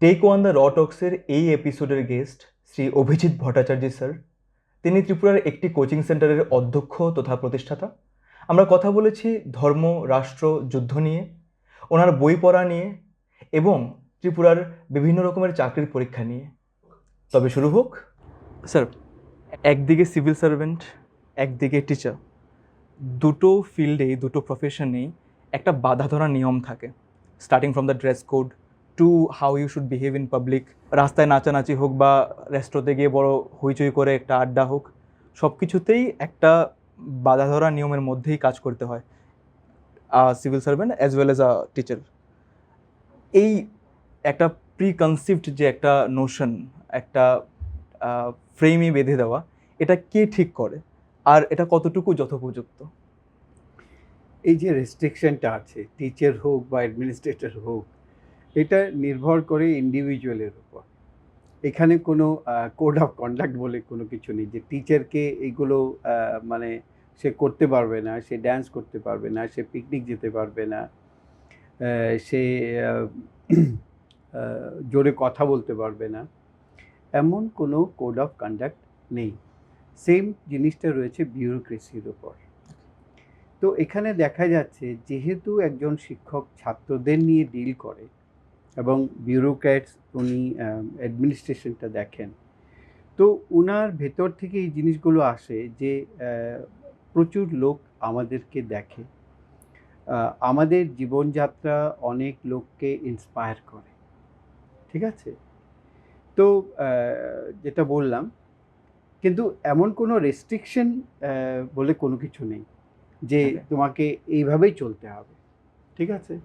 Take one the র টক্সের এই এপিসোডের গেস্ট শ্রী অভিজিৎ ভট্টাচার্য স্যার। তিনি ত্রিপুরার একটি কোচিং সেন্টারের অধ্যক্ষ তথা প্রতিষ্ঠাতা। আমরা কথা বলেছি ধর্ম, রাষ্ট্র, যুদ্ধ নিয়ে, ওনার বই পড়া নিয়ে এবং ত্রিপুরার বিভিন্ন রকমের চাকরির পরীক্ষা নিয়ে। তবে শুরু হোক। স্যার, একদিকে সিভিল সার্ভেন্ট, একদিকে টিচার, দুটো ফিল্ডেই, দুটো প্রফেশনেই একটা বাঁধা ধরা নিয়ম থাকে, starting from the dress code to how you should behave in public. রাস্তায় নাচানাচি হোক বা রেস্টুরেন্টে গিয়ে বড় হইচই করে একটা আড্ডা হোক, সব কিছুতেই একটা বাঁধা ধরা নিয়মের মধ্যেই কাজ করতে হয় civil servant as well as a teacher. এই একটা প্রি কনসিভড যে একটা নোশন, একটা ফ্রেমে বেঁধে দেওয়া, এটা কে ঠিক করে আর এটা কতটুকু যথোপযুক্ত? এই যে রেস্ট্রিকশনটা আছে, টিচার হোক বা অ্যাডমিনিস্ট্রেটর হোক, এটা নির্ভর করে ইন্ডিভিজুয়ালের উপর। এখানে কোনো কোড অফ কন্ডাক্ট বলে কোনো কিছু নেই যে টিচারকে এইগুলো মানে সে করতে পারবে না, সে ড্যান্স করতে পারবে না, সে পিকনিক যেতে পারবে না, সে জোরে কথা বলতে পারবে না, এমন কোনো কোড অফ কন্ডাক্ট নেই। সেম জিনিসটা রয়েছে বিউরোক্রেসির উপর। তো এখানে দেখা যাচ্ছে যেহেতু একজন শিক্ষক ছাত্রদের নিয়ে ডিল করে এবং বিউরোক্র্যাটস উনি অ্যাডমিনিস্ট্রেশনটা দেখেন, তো উনার ভেতর থেকে এই জিনিসগুলো আসে যে প্রচুর লোক আমাদেরকে দেখে, আমাদের জীবনযাত্রা অনেক লোককে ইন্সপায়ার করে, ঠিক আছে? তো যেটা বললাম, কিন্তু এমন কোনো রেস্ট্রিকশন বলে কোনো কিছু নেই যে তোমাকে এইভাবেই চলতে হবে, ঠিক আছে?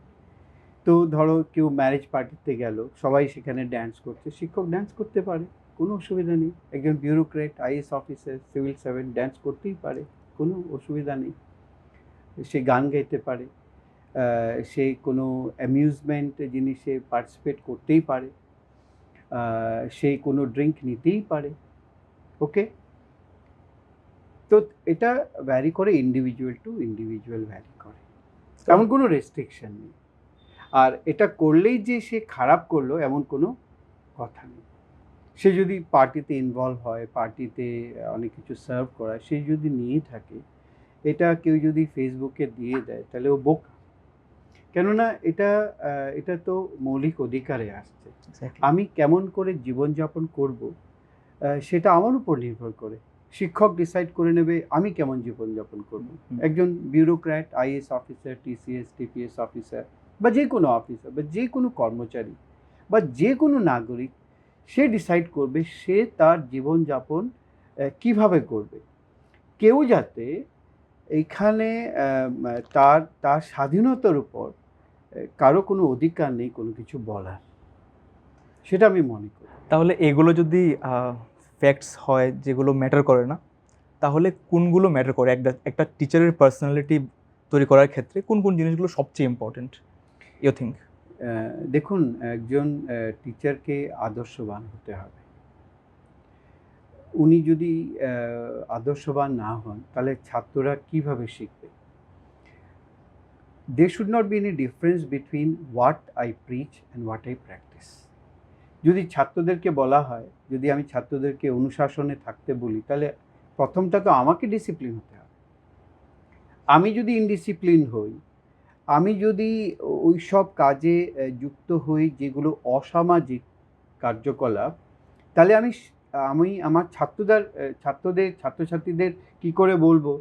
তো ধরো কেউ ম্যারেজ পার্টিতে গেল, সবাই সেখানে ড্যান্স করছে, শিক্ষক ড্যান্স করতে পারে, কোনো অসুবিধা নেই। একজন bureaucrat, IAS officer, civil servant dance করতেই পারে, কোনো অসুবিধা নেই। সে গান গাইতে পারে, সে কোনো অ্যামিউজমেন্ট জিনিসে পার্টিসিপেট করতেই পারে, সে কোনো ড্রিঙ্ক নিতেই পারে, ওকে? তো এটা ভ্যারি করে, ইন্ডিভিজুয়াল টু ইন্ডিভিজুয়াল ভ্যারি করে, এমন কোনো রেস্ট্রিকশন নেই। আর এটা করলেই যে সে খারাপ করলো এমন কোনো কথা নেই। সে যদি পার্টিতে ইনভলভ হয়, পার্টিতে অনেক কিছু সার্ভ করায়, সে যদি নিয়ে থাকে, এটা কেউ যদি ফেসবুকে দিয়ে দেয় তাহলে ও বোকা। কেননা এটা তো মৌলিক অধিকারে আসছে। আমি কেমন করে জীবনযাপন করব সেটা আমার উপর নির্ভর করে। শিক্ষক ডিসাইড করে নেবে আমি কেমন জীবনযাপন করব। একজন bureaucrat, IAS officer, TCS, TPS officer বা যে কোনো অফিসার বা যে কোনো কর্মচারী বা যে কোনো নাগরিক, সে ডিসাইড করবে সে তার জীবনযাপন কিভাবে করবে। কেউ যাতে এইখানে তার তার স্বাধীনতার উপর কারো কোনো অধিকার নেই কোনো কিছু বলার, সেটা আমি মনে করি। তাহলে এগুলো যদি ফ্যাক্টস হয় যেগুলো ম্যাটার করে না, তাহলে কোনগুলো ম্যাটার করে? একটা একটা টিচারের পার্সোনালিটি তৈরি করার ক্ষেত্রে কোন কোন জিনিসগুলো সবচেয়ে ইম্পর্টেন্ট ইউ থিঙ্ক? দেখুন, একজন টিচারকে আদর্শবান হতে হবে। উনি যদি আদর্শবান না হন তাহলে ছাত্ররা কিভাবে শিখবে? There should not be any difference between what I preach and what I practice. যদি ছাত্রদেরকে বলা হয়, যদি আমি ছাত্রদেরকে অনুশাসনে থাকতে বলি, তাহলে প্রথমটা তো আমাকে ডিসিপ্লিন হতে হবে। আমি যদি ইনডিসিপ্লিন হই, আমি যদি ওই সব কাজে যুক্ত হই যেগুলো অসামাজিক কার্যকলাপ, তাহলে আমি আমার ছাত্রছাত্রীদের কি করে বলবো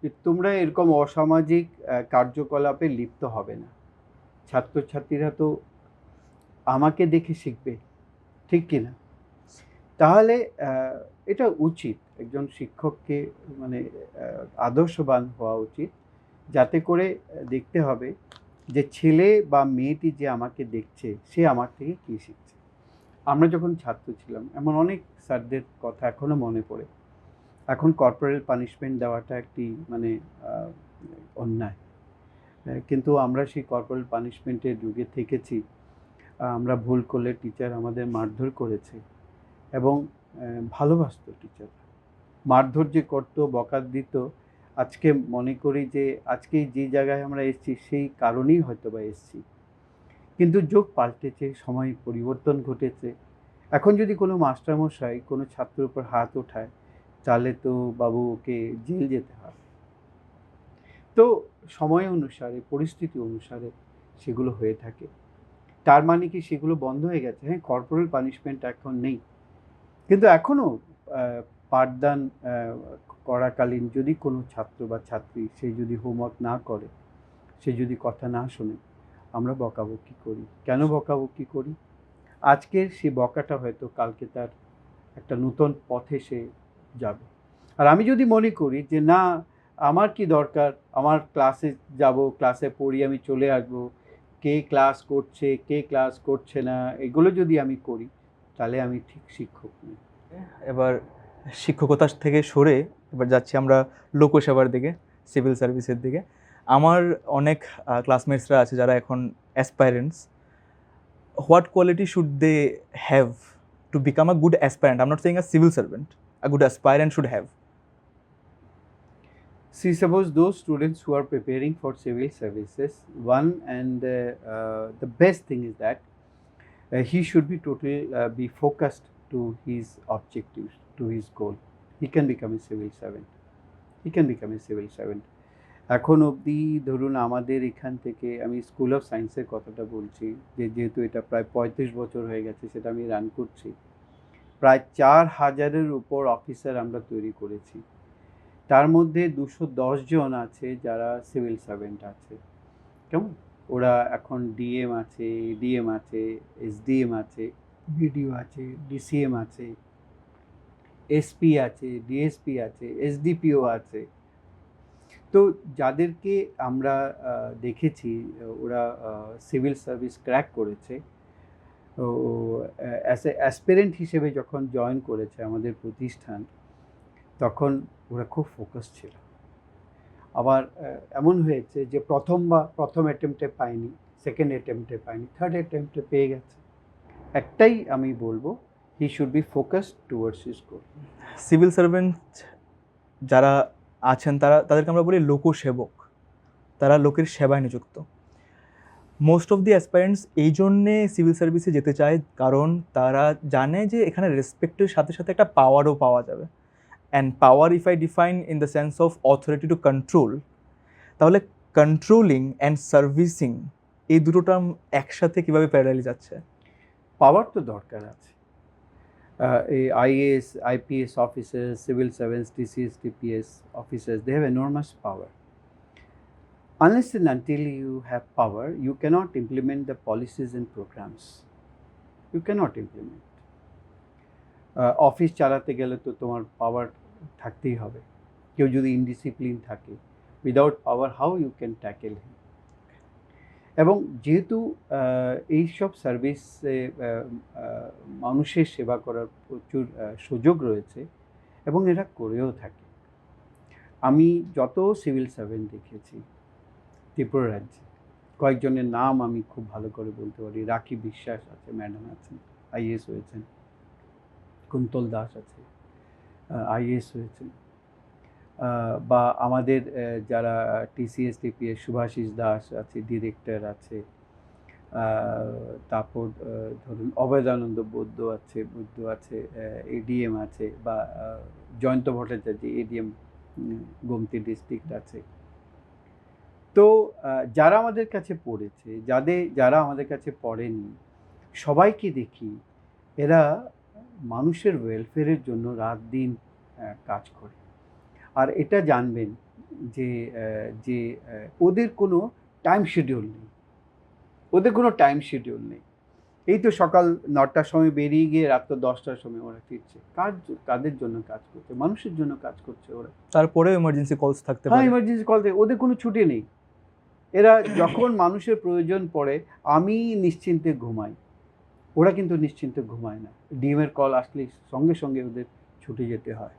যে তোমরা এরকম অসামাজিক কার্যকলাপে লিপ্ত হবে না? ছাত্রছাত্রীরা তো আমাকে দেখে শিখবে, ঠিক কি না? তাহলে এটা উচিত একজন শিক্ষককে, মানে আদর্শবান হওয়া উচিত, যাতে করে দেখতে হবে যে ছেলে বা মেয়েটি যে আমাকে দেখছে সে আমার থেকে কী শিখছে। আমরা যখন ছাত্র ছিলাম এমন অনেক স্যারদের কথা এখনও মনে পড়ে। এখন কর্পোরাল পানিশমেন্ট দেওয়াটা একটি মানে অন্যায়, কিন্তু আমরা সেই কর্পোরাল পানিশমেন্টের যুগে থেকেছি। আমরা ভুল করলে টিচার আমাদের মারধর করেছে এবং ভালোবাসত টিচার, মারধর যে করতো, বকা দিত। আজকে মনে করি যে আজকে যে জায়গায় আমরা এসেছি সেই কারণেই হয়তো বা এসেছি। কিন্তু যুগ পাল্টেছে, সময় পরিবর্তন ঘটেছে। এখন যদি কোনো মাস্টারমশাই কোনো ছাত্রের উপর হাত ওঠায়, তাহলে তো বাবু ওকে জেল যেতে হবে। তো সময় অনুসারে, পরিস্থিতি অনুসারে সেগুলো হয়ে থাকে। তার মানে কি সেগুলো বন্ধ হয়ে গেছে? হ্যাঁ, কর্পোরাল পানিশমেন্ট এখন নেই। কিন্তু এখনও পাঠদান করাকালীন যদি কোনো ছাত্র বা ছাত্রী সে যদি হোমওয়ার্ক না করে, সে যদি কথা না শোনে, আমরা বকাবকি করি। কেন বকাবকি করি? আজকের সে বকাটা হয়তো কালকে তার একটা নতুন পথে সে যাবে। আর আমি যদি মনে করি যে না, আমার কি দরকার, আমার ক্লাসে যাব, ক্লাসে পড়ি, আমি চলে আসব, কে ক্লাস করছে কে ক্লাস করছে না এগুলো যদি আমি করি, তাহলে আমি ঠিক শিক্ষক নই। এবার শিক্ষকতা থেকে সরে এবার যাচ্ছি আমরা লোকসেবার দিকে, সিভিল সার্ভিসের দিকে। আমার অনেক ক্লাসমেটসরা আছে যারা এখন aspirants. What quality should they have to become a good aspirant? I am not saying a civil servant, a good aspirant should have. See, suppose those students who are preparing for civil services, one and the best thing is that he should be totally be focused to his objectives, to his goal. He can become a civil servant. He can become a civil servant. এখন অবধি ধরুন আমাদের এখান থেকে, আমি school of সায়েন্সের কথাটা বলছি, যেহেতু এটা প্রায় 35 বছর হয়ে গেছে সেটা আমি রান করছি, প্রায় 4000-এর উপর অফিসার আমরা তৈরি করেছি। তার মধ্যে 210 জন আছে যারা সিভিল সার্ভেন্ট আছে। কেমন? ওরা এখন ডিএম আছে, এডিএম আছে, এসডিএম আছে, বিডিও আছে, ডিসিএম আছে, এসপি আছে, ডিএসপি আছে, এসডিপিও আছে। তো যাদেরকে আমরা দেখেছি ওরা সিভিল সার্ভিস ক্র্যাক করেছে, ও অ্যাজ এ অ্যাসপিরেন্ট হিসেবে যখন জয়েন করেছে আমাদের প্রতিষ্ঠান, তখন ওরা খুব ফোকাস ছিল। আবার এমন হয়েছে যে প্রথম অ্যাটেম্পটে পায়নি, সেকেন্ড অ্যাটেম্পটে পায়নি, থার্ড অ্যাটেম্পটে পেয়ে গেছে। একটাই আমি বলবো, he should be focused towards his goal. Civil servant যারা আছেন তাদেরকে আমরা বলি লোকসেবক। তারা লোকের সেবায় নিযুক্ত। মোস্ট অফ দি অ্যাসপায়ারেন্টস এই জন্যে সিভিল সার্ভিসে যেতে চায় কারণ তারা জানে যে এখানে রেসপেক্টের সাথে সাথে একটা পাওয়ারও পাওয়া যাবে। And power if I define in the sense of authority to control, তাহলে কন্ট্রোলিং অ্যান্ড সার্ভিসিং এই দুটো টার্ম একসাথে কীভাবে প্যারালালি যাচ্ছে? পাওয়ার তো দরকার আছে। এই IAS, IPS officers, civil servants, TCS, TPS officers, they have enormous power. Unless and until you have power, you cannot implement the policies and programs. You cannot implement. Office চালাতে গেলে তো তোমার পাওয়ার থাকতেই হবে। কেউ যদি ইনডিসিপ্লিন থাকে, without power how you can tackle him. এবং যেহেতু এইসব সার্ভিসে মানুষের সেবা করার প্রচুর সুযোগ রয়েছে এবং এরা করেও থাকে। আমি যত সিভিল সার্ভেন্ট দেখেছি ত্রিপুরা রাজ্যে, কয়েকজনের নাম আমি খুব ভালো করে বলতে পারি। রাখি বিশ্বাস আছে, ম্যাডাম আছেন, আইএস হয়েছেন। কুন্তল দাস আছে, আইএস হয়েছেন। বা আমাদের যারা টিসিএস, টিপিএস, শুভাশিস দাস আছে, ডিরেক্টর আছে। তারপর ধরুন অভয়দানন্দ বৈদ্য আছে, এডিএম আছে, বা জয়ন্ত ভট্টাচার্য এডিএম গোমতি ডিস্ট্রিক্ট আছে। তো যারা আমাদের কাছে পড়েছে, যারা আমাদের কাছে পড়েনি, সবাইকে দেখি এরা মানুষের ওয়েলফেয়ারের জন্য রাত দিন কাজ করে। আর এটা জানবেন যে ওদের কোনো টাইম শিডিউল নেই। এই তো সকাল 9টার সময় বেরিয়ে গিয়ে রাত্র 10টার সময় ওরা ফিরছে। কাদের জন্য কাজ করছে? মানুষের জন্য কাজ করছে ওরা। তারপরেও এমার্জেন্সি কলস থাকতে হ্যাঁ, পারে। ইমার্জেন্সি কল থেকে ওদের কোনো ছুটি নেই। এরা যখন মানুষের প্রয়োজন পড়ে, আমি নিশ্চিন্তে ঘুমাই, ওরা কিন্তু নিশ্চিন্তে ঘুমায় না। ডিএমের কল আসলেই সঙ্গে সঙ্গে ওদের ছুটে যেতে হয়।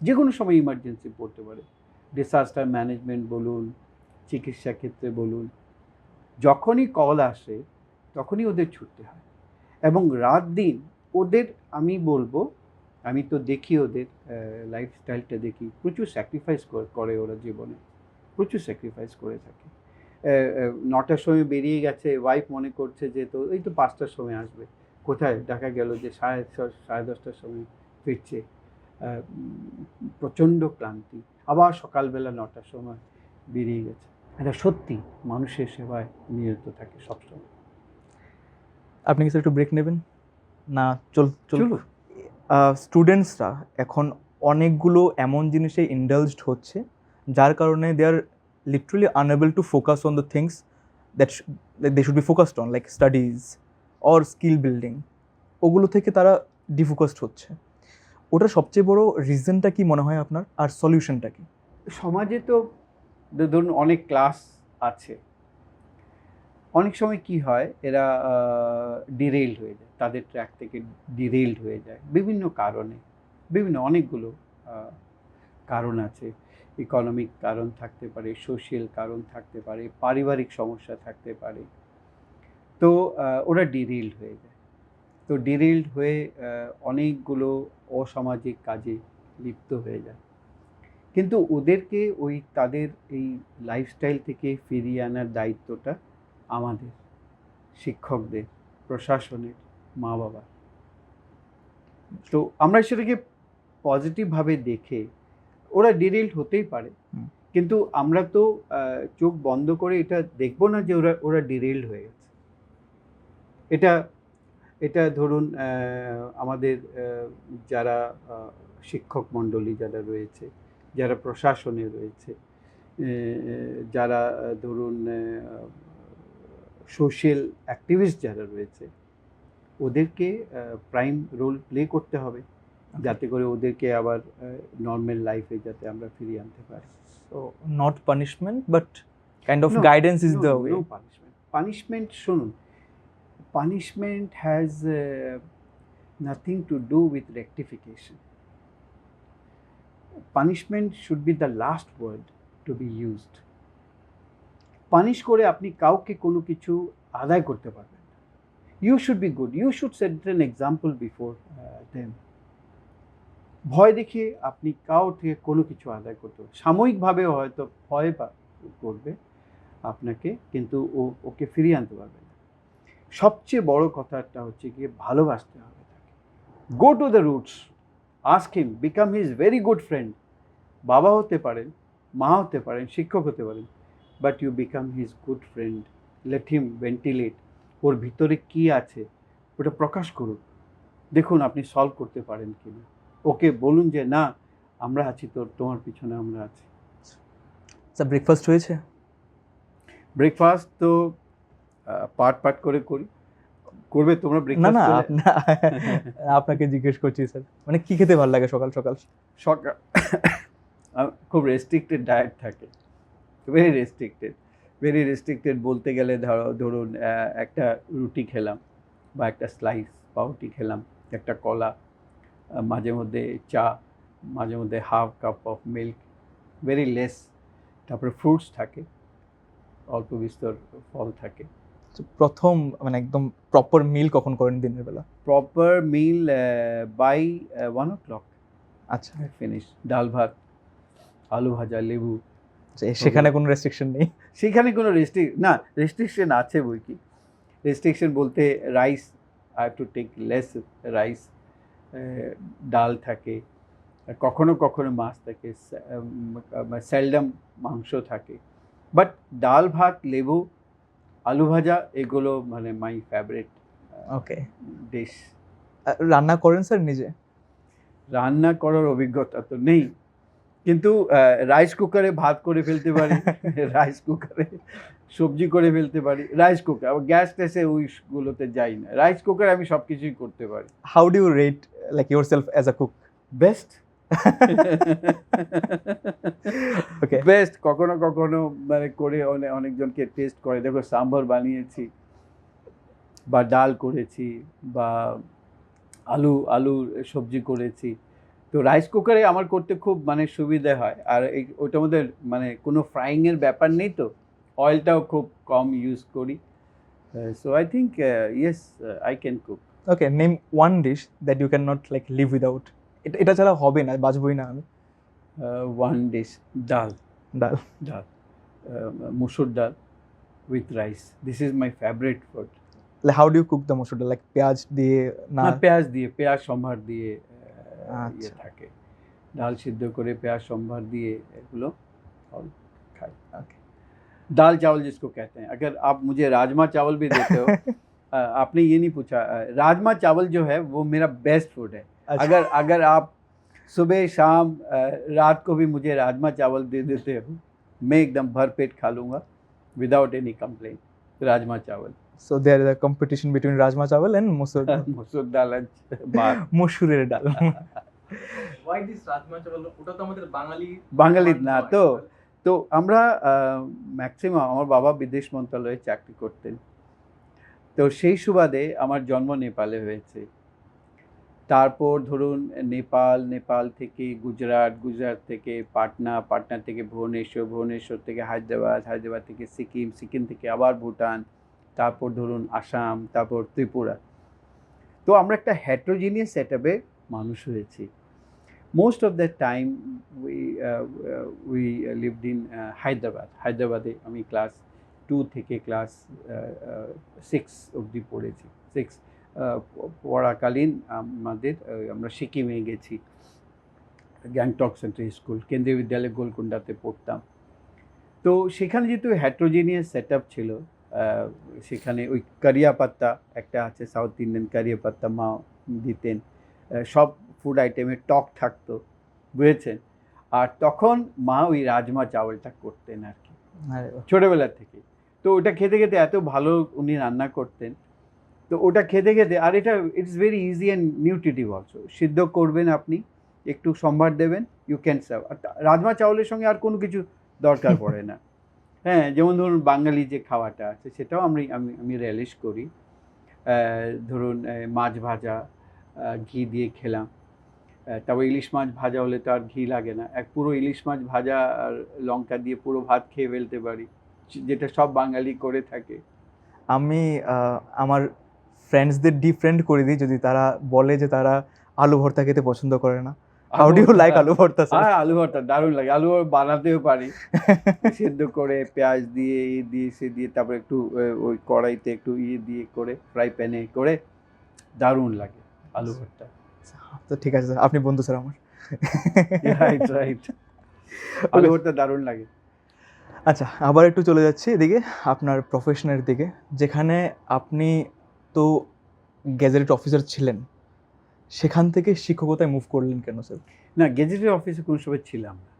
যে কোনো সময় ইমার্জেন্সি পড়তে পারে। ডিসাস্টার ম্যানেজমেন্ট বলুন, চিকিৎসা ক্ষেত্রে বলুন, যখনই কল আসে তখনই ওদের ছুটতে হয়। এবং রাত দিন ওদের, আমি বলবো, আমি তো দেখি ওদের লাইফস্টাইলটা দেখি, প্রচুর স্যাক্রিফাইস করে ওরা জীবনে, প্রচুর স্যাক্রিফাইস করে থাকে। 9টার সময় বেরিয়ে গেছে, ওয়াইফ মনে করছে যে তো এই তো 5টার সময় আসবে, কোথায় দেখা গেল যে 10:30টার সময় ফিরছে। প্রচণ্ড ক্লান্তি, আবার সকালবেলা 9টার সময় বেরিয়ে গেছে। এটা সত্যি মানুষের সেবায় নিয়োজিত থাকে সবসময়। আপনি কি স্যার একটু ব্রেক নেবেন? না, চলুন। স্টুডেন্টসরা এখন অনেকগুলো এমন জিনিসে ইন্ডালজড হচ্ছে যার কারণে they are literally unable to focus on the things that they should be focused on, like studies or skill building. ওগুলো থেকে তারা ডিফোকাসড হচ্ছে। ওটার সবচেয়ে বড় রিজনটা কি মনে হয় আপনার, আর সলিউশনটা কি? সমাজে তো ধরুন অনেক ক্লাস আছে, অনেক সময় কি হয় এরা ডিরেইলড হয়ে যায়, তাদের ট্র্যাক থেকে ডিরেইলড হয়ে যায় বিভিন্ন কারণে। অনেকগুলো কারণ আছে। ইকোনমিক কারণ থাকতে পারে, সোশ্যাল কারণ থাকতে পারে, পারিবারিক সমস্যা থাকতে পারে। তো ওরা ডিরেইলড হয়ে যায়। তো ডিরেইলড হয়ে অনেকগুলো অসামাজিক কাজে লিপ্ত হয়ে যায়। কিন্তু ওদেরকে ওই তাদের এই লাইফস্টাইল থেকে ফিরিয়ে আনার দায়িত্বটা আমাদের, শিক্ষকদের, প্রশাসনের, মা বাবার। তো আমরা সেটাকে পজিটিভভাবে দেখে, ওরা ডিরেইলড হতেই পারে, কিন্তু আমরা তো চোখ বন্ধ করে এটা দেখব না যে ওরা ডিরেইলড হয়ে গেছে। এটা ধরুন আমাদের যারা শিক্ষক মণ্ডলী যারা রয়েছে, যারা প্রশাসনে রয়েছে, যারা ধরুন সোশ্যাল অ্যাক্টিভিস্ট যারা রয়েছে, ওদেরকে প্রাইম রোল প্লে করতে হবে যাতে করে ওদেরকে আবার নর্মাল লাইফে যাতে আমরা ফিরিয়ে আনতে পারি। So not punishment but kind of guidance is the way. No punishment শুনুন, punishment has nothing to do with rectification. Punishment should be the last word to be used. Punish করে আপনি কাউকে কোনো কিছু আদায় করতে পারবেন না। You should be good, you should set an example before them. ভয় দেখিয়ে আপনি কাউ থেকে কোনো কিছু আদায় করতে পারবেন, সাময়িকভাবে হয়তো ভয় করবে আপনাকে, কিন্তু ওকে ফিরিয়ে আনতে পারবে না। সবচেয়ে বড় কথাটা হচ্ছে গিয়ে ভালোবাসতে হবে তাকে। Go to the roots, ask him, become his very good friend. বাবা হতে পারেন, মা হতে পারেন, শিক্ষক হতে পারেন, but you become his good friend. Let him ventilate, ওর ভিতরে কি আছে ওটা প্রকাশ করুন, দেখুন আপনি সলভ করতে পারেন কি না। ওকে বলুন যে না, আমরা আছি, তোমার পিছনে আমরা আছি। স্যার ব্রেকফাস্ট হয়েছে? ব্রেকফাস্ট তো পাট করে করবে তোমরা না ব্রেকফাস্ট? না, আপনাকে জিজ্ঞেস করছি স্যার, মানে কি খেতে ভালো লাগে সকাল সকাল? খুব রেস্ট্রিক্টেড ডায়েট থাকে, ভেরি রেস্ট্রিক্টেড বলতে গেলে ধরুন একটা রুটি খেলাম বা একটা স্লাইস পাউরুটি খেলাম, একটা কলা, মাঝে মধ্যে চা, মাঝে মধ্যে half cup of milk, very less. তারপরে ফ্রুটস থাকে, অল্প বিস্তর ফল থাকে। প্রথম মানে একদম প্রপার মিল কখন করেন দিনের বেলা? Proper mill by 1 o'clock। আচ্ছা, ফিনিশ। ডাল ভাত, আলু ভাজা, লেবু। সেখানে কোনো রেস্ট্রিকশন নেই? সেখানে কোনো রেস্ট্রিকশন আছে বই কি। রেস্ট্রিকশন বলতে rice, I have to take less rice. ডাল থাকে, কখনো কখনো মাছ থাকে, সেলডম মাংস থাকে, বাট ডাল ভাত, লেবু, আলু ভাজা এগুলো মানে মাই ফেভারিট ওকে। ডিশ। রান্না করেন স্যার নিজে? রান্না করার অভিজ্ঞতা তো নেই, কিন্তু রাইস কুকারে ভাত করে ফেলতে পারি, রাইস কুকারে সবজি করে ফেলতে পারি, রাইস কুকার। আবার গ্যাস ট্যাসে ওইগুলোতে যাই না, রাইস কুকারে আমি সব কিছুই করতে পারি। How do you rate like yourself as a cook? Best. Okay. Best. কখনো কখনো মানে করে অনেকজনকে টেস্ট করে, দেখো সাম্বার বানিয়েছি বা ডাল করেছি বা আলুর সবজি করেছি। তো রাইস কুকারে আমার করতে খুব মানে সুবিধা হয়, আর ওইটার মধ্যে মানে কোনো ফ্রাইংয়ের ব্যাপার নেই, তো অয়েলটাও খুব কম ইউজ করি। So I think yes, I can cook. Okay, name one dish that you can not like live without. এটা ছাড়া হবে না, বাঁচবই না আমি। ওয়ান ডিশ, ডাল, ডাল। মুসুর ডাল, with rice. This is my favorite food. Like how do you cook the মসুর ডাল? Like পেঁয়াজ দিয়ে না? না, পেঁয়াজ সম্ভার দিয়ে আচ্ছা। থাকে, ডাল সিদ্ধ করে পেঁয়াজ সম্ভার দিয়ে এগুলো और खाए। Okay. दाल चावल जिसको कहते हैं, अगर आप मुझे राजमा चावल भी देते हो आपने ये नहीं पूछा, राजमा चावल जो है वो मेरा बेस्ट फूड है। अच्छा। अगर आप सुबह शाम रात को भी मुझे राजमा चावल दे देते हो, मैं एकदम भर पेट खा लूँगा विदाउट एनी कंप्लेन। राजमा चावल So there is a competition between rajma chawal and মসুর ডাল। মসুর ডাল আর ভাত। মসুরের ডাল। Why this rajma chawal? ওটা তো আমাদের বাঙালির না তো। তো আমরা ম্যাক্সিমাম, আমার বাবা বিদেশ মন্ত্রণালয়ে চাকরি করতেন, তো সেই সুবাদে আমার জন্ম নেপালে হয়েছে। তারপর ধরুন নেপাল থেকে গুজরাট থেকে পাটনা থেকে ভুবনেশ্বর থেকে হায়দ্রাবাদ থেকে সিকিম থেকে আবার ভুটান, তারপর ধরুন আসাম, তারপর ত্রিপুরা। তো আমরা একটা হেটেরোজিনিয়াস সেটআপে মানুষ হয়েছি। Most of the time we lived in হায়দ্রাবাদে আমি ক্লাস 2 থেকে ক্লাস 6 অবধি পড়েছি। 6 পড়াকালীন আমরা সিকিমে গেছি, গ্যাংটক সেন্ট্রাল স্কুল, কেন্দ্রীয় বিদ্যালয় গোলকুন্ডাতে পড়তাম। তো সেখানে যেহেতু হেটেরোজিনিয়াস সেটআপ ছিল, সেখানে ওই কারিয়া পাত্তা একটা আছে, সাউথ ইন্ডিয়ান কারিয়া পাত্তা মা দিতেন, সব ফুড আইটেমে টক থাকতো, বুঝেছেন। আর তখন মা ওই রাজমা চাওয়ালটা করতেন আর কি, ছোটোবেলা থেকে। তো ওটা খেতে খেতে এত ভালো উনি রান্না করতেন, তো ওটা খেতে খেতে, আর এটা it's very easy and nutritive also. সিদ্ধ করবেন আপনি, একটু সম্ভার দেবেন, ইউ ক্যান সার্ভ। আর রাজমা চাওয়ালের সঙ্গে আর কোনো কিছু দরকার পড়ে না। হ্যাঁ, যেমন ধরুন বাঙালি যে খাওয়াটা আছে সেটাও আমি রিলিশ করি। ধরুন মাছ ভাজা ঘি দিয়ে খেলাম, তারপর ইলিশ মাছ ভাজা হলে তো আর ঘি লাগে না, এক পুরো ইলিশ মাছ ভাজা আর লঙ্কা দিয়ে পুরো ভাত খেয়ে ফেলতে পারি, যেটা সব বাঙালি করে থাকে। আমি আমার ফ্রেন্ডসদের ডিফ্রেন্ড করে দিই যদি তারা বলে যে তারা আলু ভর্তা খেতে পছন্দ করে না। হাউ ডু ইউ লাইক আলু ভর্তা স্যার? হ্যাঁ, আলু ভর্তা দারুণ লাগে। আলু বানাতেও পারি, সেদ্ধ করে পেঁয়াজ দিয়ে সে দিয়ে তারপর একটু ওই কড়াইতে একটু দিয়ে করে ফ্রাই প্যানে করে দারুণ লাগে আলু ভর্তা। তো ঠিক আছে স্যার, আপনি বন্ধু স্যার আমার। রাইট আলু ভর্তা দারুণ লাগে। আচ্ছা, আবার একটু চলে যাচ্ছি এদিকে আপনার প্রফেশনের দিকে, যেখানে আপনি তো গ্যাজেটেড অফিসার ছিলেন, সেখান থেকে শিক্ষকতায় মুভ করলেন কেন স্যার? না, গেজেটেড অফিসে কোনো সময় ছিলাম না।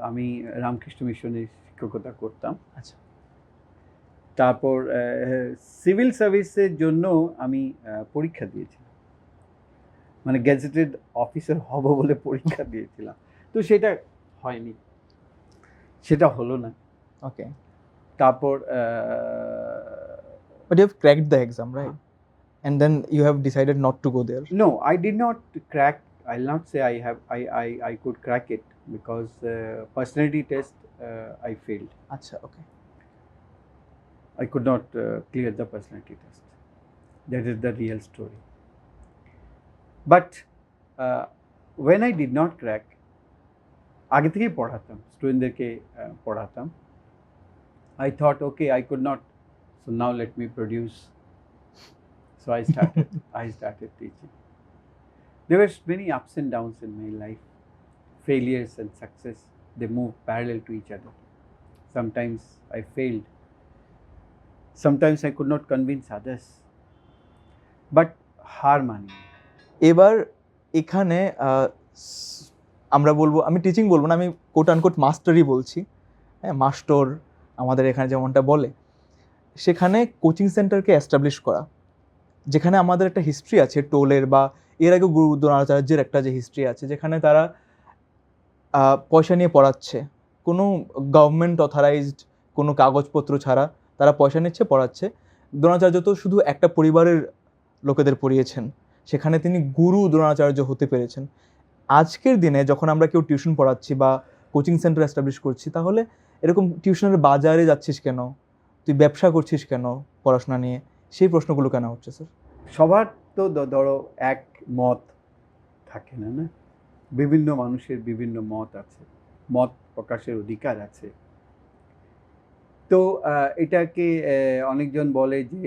আমি রামকৃষ্ণ মিশনে শিক্ষকতা করতাম। আচ্ছা। তারপর সিভিল সার্ভিসের জন্য আমি পরীক্ষা দিয়েছিলাম, মানে গেজেটেড অফিসার হব বলে পরীক্ষা দিয়েছিলাম, তো সেটা হয়নি, সেটা হলো না। ওকে, তারপর but you have cracked the exam, right? And then you have decided not to go there. No, I did not crack. I'll not say I could crack it, because personality test I failed. আচ্ছা, ওকে। I could not clear the personality test. That is the real story. But when I did not crack, আগে থেকেই পড়াতাম, স্টুডেন্টদেরকে পড়াতাম। I thought, okay, I could not, so now let me produce. So I started teaching. There were many ups and downs in my life. Failures and success, they move parallel to each other. Sometimes I failed. Sometimes I could not convince others. But হার মানি। এবার এখানে আমরা বলবো, আমি teaching বলবো না, আমি coat unquote মাস্টারই বলছি। হ্যাঁ, মাস্টার আমাদের এখানে যেমনটা বলে, সেখানে কোচিং সেন্টারকে এস্টাবলিশ করা, যেখানে আমাদের একটা হিস্ট্রি আছে টোলের, বা এর আগে গুরু দ্রোণাচার্যের একটা যে হিস্ট্রি আছে, যেখানে তারা পয়সা নিয়ে পড়াচ্ছে, কোনো গভর্নমেন্ট অথরাইজড কোনো কাগজপত্র ছাড়া তারা পয়সা নিচ্ছে, পড়াচ্ছে। দ্রোণাচার্য তো শুধু একটা পরিবারের লোকেদের পড়িয়েছেন, সেখানে তিনি গুরু দ্রোণাচার্য হতে পেরেছেন। আজকের দিনে যখন আমরা কেউ টিউশন পড়াচ্ছি বা কোচিং সেন্টার এস্টাবলিশ করছি, তাহলে এরকম টিউশনের বাজারে যাচ্ছিস কেন, তুই ব্যবসা করছিস কেন পড়াশোনা নিয়ে, সেই প্রশ্নগুলো কেন হচ্ছে স্যার? সবার তো ধরো এক মত থাকে না, না, বিভিন্ন মানুষের বিভিন্ন মত আছে, মত প্রকাশের অধিকার আছে। তো এটাকে অনেকজন বলে যে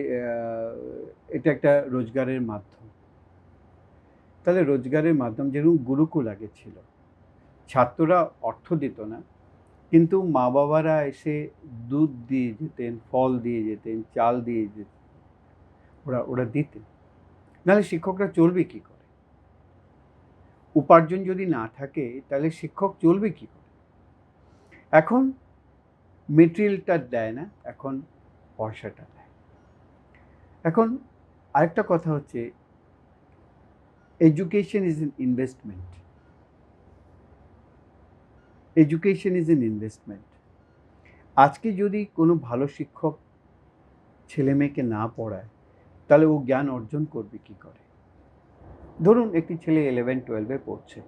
এটা একটা রোজগারের মাধ্যম। তাহলে রোজগারের মাধ্যম যেরকম গুরুকুল আগে ছিল, ছাত্ররা অর্থ দিত না, কিন্তু মা বাবারা এসে দুধ দিয়ে যেতেন, ফল দিয়ে যেতেন, চাল দিয়ে যেতেন, ওরা দিতেন। নাহলে শিক্ষকরা চলবে কি করে? উপার্জন যদি না থাকে তাহলে শিক্ষক চলবে কি করে? এখন মেটেরিয়ালটা দেয় না, এখন পয়সাটা দেয়। এখন আরেকটা কথা হচ্ছে, education is an investment. Education is an investment. আজকে যদি কোনো ভালো শিক্ষক ছেলে মেয়েকে না পড়ায়, তাহলে ও জ্ঞান অর্জন করবে কি করে? ধরুন একটি ছেলে 11-12 পড়ছে,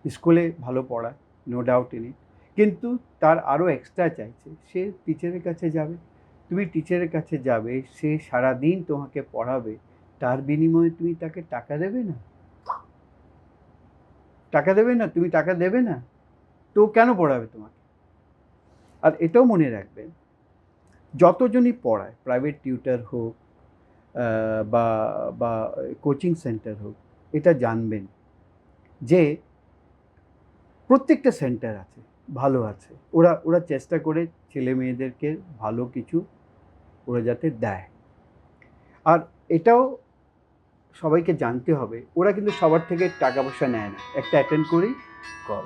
স্কুলে ভালো পড়ায়, নো ডাউট ইন ইট, কিন্তু তার আরও এক্সট্রা চাইছে, সে টিচারের কাছে যাবে। তুমি টিচারের কাছে যাবে, সে সারাদিন তোমাকে পড়াবে, তার বিনিময়ে তুমি তাকে টাকা দেবে না? টাকা দেবে না? তুমি টাকা দেবে না? তো কেন পড়াবে তোমাকে? আর এটাও মনে রাখবেন, যতজনই পড়ায়, প্রাইভেট টিউটার হোক বা বা কোচিং সেন্টার হোক, এটা জানবেন যে প্রত্যেকটা সেন্টার আছে, ভালো আছে, ওরা চেষ্টা করে ছেলে মেয়েদেরকে ভালো কিছু ওরা যাতে দেয়। আর এটাও সবাইকে জানতে হবে, ওরা কিন্তু সবার থেকে টাকা পয়সা নেয় না। একটা অ্যাটেন্ড করি কল।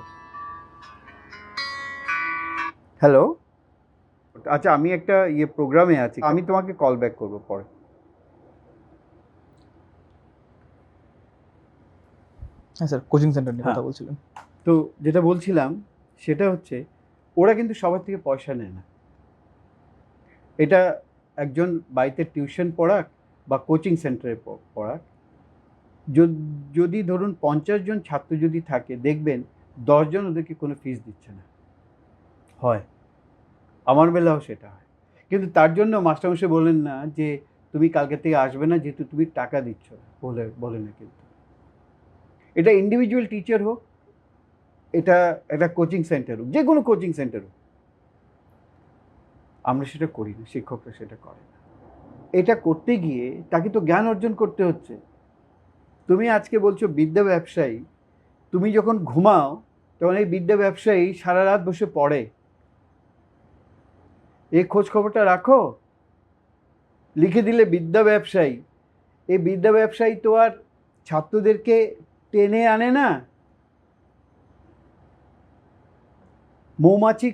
হ্যালো, আচ্ছা আমি একটা প্রোগ্রামে আছি, আমি তোমাকে কল ব্যাক করবো পরে। হ্যাঁ স্যার, কোচিং সেন্টার নিয়ে হ্যাঁ। কথা বলছিলেন। তো যেটা বলছিলাম সেটা হচ্ছে, ওরা কিন্তু সবার থেকে পয়সা নেয় না। এটা একজন বাড়িতে টিউশন পড়াক বা কোচিং সেন্টারে পড়াক, যদি ধরুন 50 জন ছাত্র যদি থাকে, দেখবেন 10 জন ওদেরকে কোনো ফিস দিচ্ছে না। হয়, আমার বেলাও সেটা হয়। কিন্তু তার জন্য মাস্টারমশাই বলেন না যে তুমি কালকে থেকে আসবে না, যেহেতু তুমি টাকা দিচ্ছ না, বলে না। কিন্তু এটা ইন্ডিভিজুয়াল টিচার হোক, এটা একটা কোচিং সেন্টার হোক, যে কোনো কোচিং সেন্টার হোক, আমরা সেটা করি না, শিক্ষকরা সেটা করে না। এটা করতে গিয়ে তাকে তো জ্ঞান অর্জন করতে হচ্ছে। তুমি আজকে বলছো বিদ্যা ব্যবসায়ী, তুমি যখন ঘুমাও তখন এই বিদ্যা ব্যবসায়ী সারা রাত বসে পড়ে। এই খোঁজ খবরটা রাখো। লিখে দিলে বিদ্যা ব্যবসায়ী, এই বিদ্যা ব্যবসায়ী তো আর ছাত্রদেরকে টেনে আনে না। মৌমাছি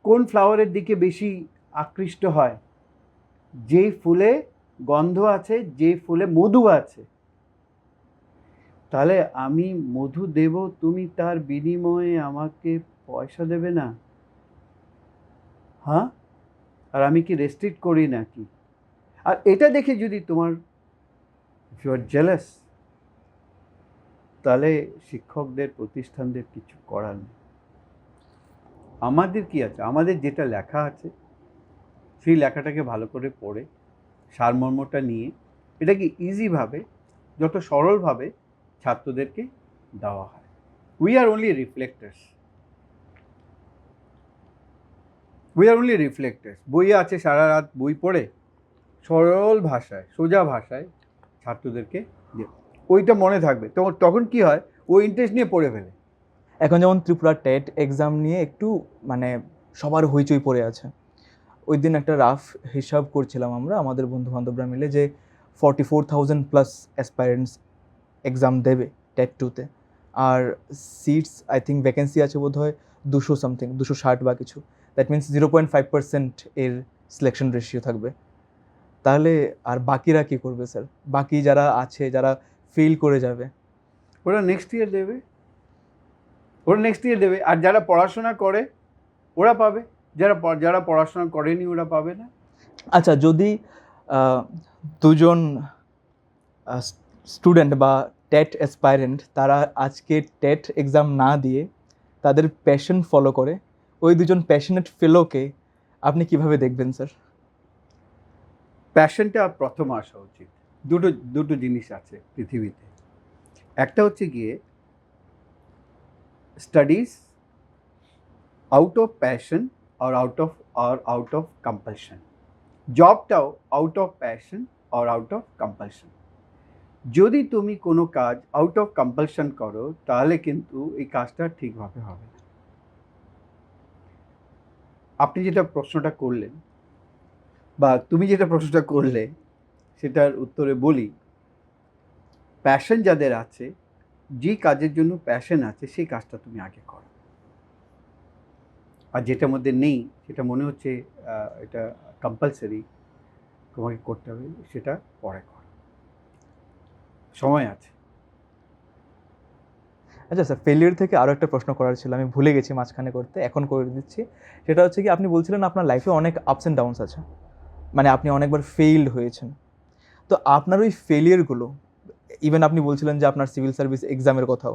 কোন ফ্লাওয়ারের দিকে বেশি আকৃষ্ট হয়? যেই ফুলে গন্ধ আছে, যে ফুলে মধু আছে। তাহলে আমি মধু দেব, তুমি তার বিনিময়ে আমাকে পয়সা দেবে না? হ্যাঁ? আর আমি কি রেস্ট্রিক্ট করি নাকি? আর এটা দেখে যদি তোমার ইউ আর জেলাস, তাহলে শিক্ষকদের, প্রতিষ্ঠানদের কিছু করার নেই। আমাদের কি আছে? আমাদের যেটা লেখা আছে সেই লেখাটাকে ভালো করে পড়ে সারমর্মটা নিয়ে এটাকে ইজিভাবে, যত সরলভাবে ছাত্রদেরকে দেওয়া হয়। We are only reflectors. বইয়ে আছে, সারা রাত বই পড়ে সরল ভাষায়, সোজা ভাষায় ছাত্রদেরকে ওইটা মনে থাকবে। তখন কি হয়, ও ইন্টারেস্ট নিয়ে পড়ে ফেলে। এখন যেমন ত্রিপুরা টেট এক্সাম নিয়ে একটু মানে সবার হইচই পড়ে আছে। ওই দিন একটা রাফ হিসাব করছিলাম আমরা আমাদের বন্ধু বান্ধবরা মিলে, যে 44,000+ অ্যাসপাইরেন্টস এক্সাম দেবে টেট 2-তে, আর সিটস আই থিঙ্ক ভ্যাকেন্সি আছে বোধ হয় 260 বা কিছু। দ্যাট মিনস 0.5% এর সিলেকশন রেশিও থাকবে। তাহলে আর বাকিরা কী করবে স্যার? বাকি যারা আছে, যারা ফেল করে যাবে, ওরা নেক্সট ইয়ার দেবে। আর যারা পড়াশোনা করে ওরা পাবে, যারা পড়াশোনা করেনি ওরা পাবে না। আচ্ছা, যদি দুজন স্টুডেন্ট বা টেট অ্যাসপাইরেন্ট তারা আজকে টেট এক্সাম না দিয়ে তাদের প্যাশন ফলো করে, ওই দুজন প্যাশনেট ফেলোকে আপনি কিভাবে দেখবেন স্যার? প্যাশনটা প্রথম আসা উচিত। দুটো জিনিস আছে পৃথিবীতে। একটা হচ্ছে গিয়ে studies out of passion or out of compulsion. জবটাও out of passion or out of compulsion. যদি তুমি কোনো কাজ আউট অফ কম্পালশন করো তাহলে কিন্তু এই কাজটা ঠিকভাবে হবে না। আপনি যেটা প্রশ্নটা করলেন বা তুমি যেটা প্রশ্নটা করলে সেটার উত্তরে বলি, প্যাশন যাদের আছে, যে কাজের জন্য প্যাশন আছে সেই কাজটা তুমি আগে করো, আর যেটার মধ্যে নেই, সেটা মনে হচ্ছে এটা কম্পালসারি তোমাকে করতে হবে, সেটা পরে করো, সময় আছে। আচ্ছা স্যার, ফেলিয়ার থেকে আরও একটা প্রশ্ন করার ছিল, আমি ভুলে গেছি মাঝখানে করতে, এখন করে দিচ্ছি। সেটা হচ্ছে কি, আপনি বলছিলেন আপনার লাইফে অনেক আপস অ্যান্ড ডাউনস আছে, মানে আপনি অনেকবার ফেইল্ড হয়েছেন। তো আপনার ওই ফেলিয়ারগুলো, ইভেন আপনি বলছিলেন যে আপনার সিভিল সার্ভিস এক্সামের কথাও,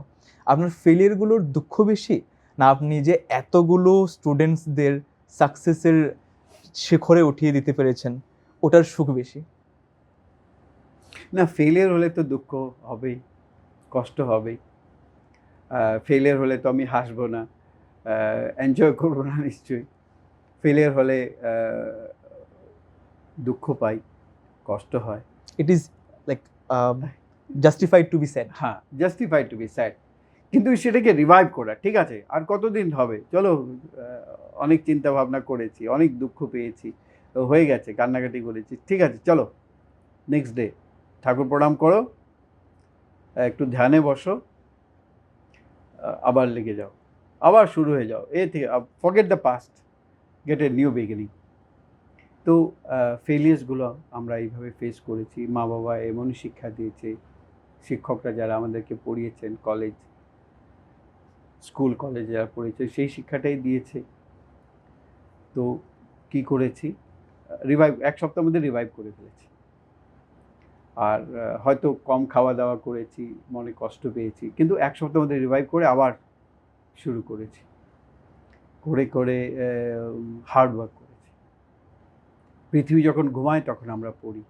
আপনার ফেলিয়ারগুলোর দুঃখ বেশি, না আপনি যে এতগুলো স্টুডেন্টসদের সাকসেসের শিখরে উঠিয়ে দিতে পেরেছেন ওটার সুখ বেশি? না, ফেলিয়ার হলে তো দুঃখ হবেই, কষ্ট হবেই। ফেলিয়ার হলে তো আমি হাসবো না, এনজয় করবো না নিশ্চয়ই। ফেলিয়ার হলে দুঃখ পাই, কষ্ট হয়। It is like justified to be sad. হ্যাঁ, জাস্টিফাইড টু বি স্যাড, কিন্তু সেটাকে রিভাইভ করা, ঠিক আছে আর কতদিন হবে, চলো অনেক চিন্তা ভাবনা করেছি, অনেক দুঃখ পেয়েছি, তো হয়ে গেছে, কান্নাকাটি করেছি, ঠিক আছে চলো নেক্সট ডে ঠাকুর প্রণাম করো, একটু ধ্যানে বসো, আবার লেগে যাও, আবার শুরু হয়ে যাও, এ থেকে forget the past, gate a new beginning. তো ফেলিয়ার্সগুলো আমরা এইভাবে ফেস করেছি, মা বাবা এমনই শিক্ষা দিয়েছে, শিক্ষকরা যারা আমাদেরকে পড়িয়েছেন, কলেজ স্কুল কলেজে যারা পড়েছে সেই শিক্ষাটাই দিয়েছে। তো কি করেছি, রিভাইভ, এক সপ্তাহের মধ্যে রিভাইভ করে ফেলেছি। আর হয়তো কম খাওয়া দাওয়া করেছি, মনে কষ্ট পেয়েছি, কিন্তু এক সপ্তাহের মধ্যে রিভাইভ করে আবার শুরু করেছি, করে করে হার্ড ওয়ার্ক করেছি। পৃথিবী যখন ঘুমায় তখন আমরা পড়ি।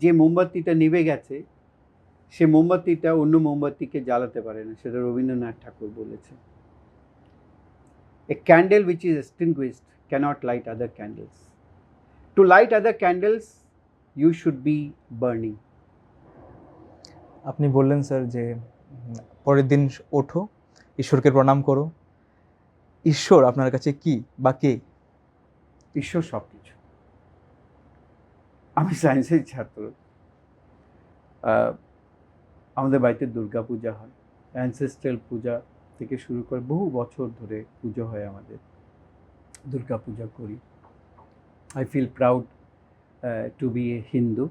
যে মোমবাতিটা নিভে গেছে সে মোমবাতিটা অন্য মোমবাতিকে জ্বালাতে পারে না, সেটা রবীন্দ্রনাথ ঠাকুর বলেছে। এ candle which is extinguished cannot light other candles. To light other candles, you should be burning. আপনি বললেন স্যার যে পরের দিন ওঠো, ঈশ্বরকে প্রণাম করো। ঈশ্বর আপনার কাছে কি বা কে? ঈশ্বর সব কিছু। আমি সায়েন্সের ছাত্র, আমাদের বাড়িতে দুর্গা পূজা হয়, অ্যানসেস্ট্রাল পূজা থেকে শুরু করে বহু বছর ধরে পুজো হয় আমাদের, দুর্গা পূজা করি। I feel proud to be a Hindu.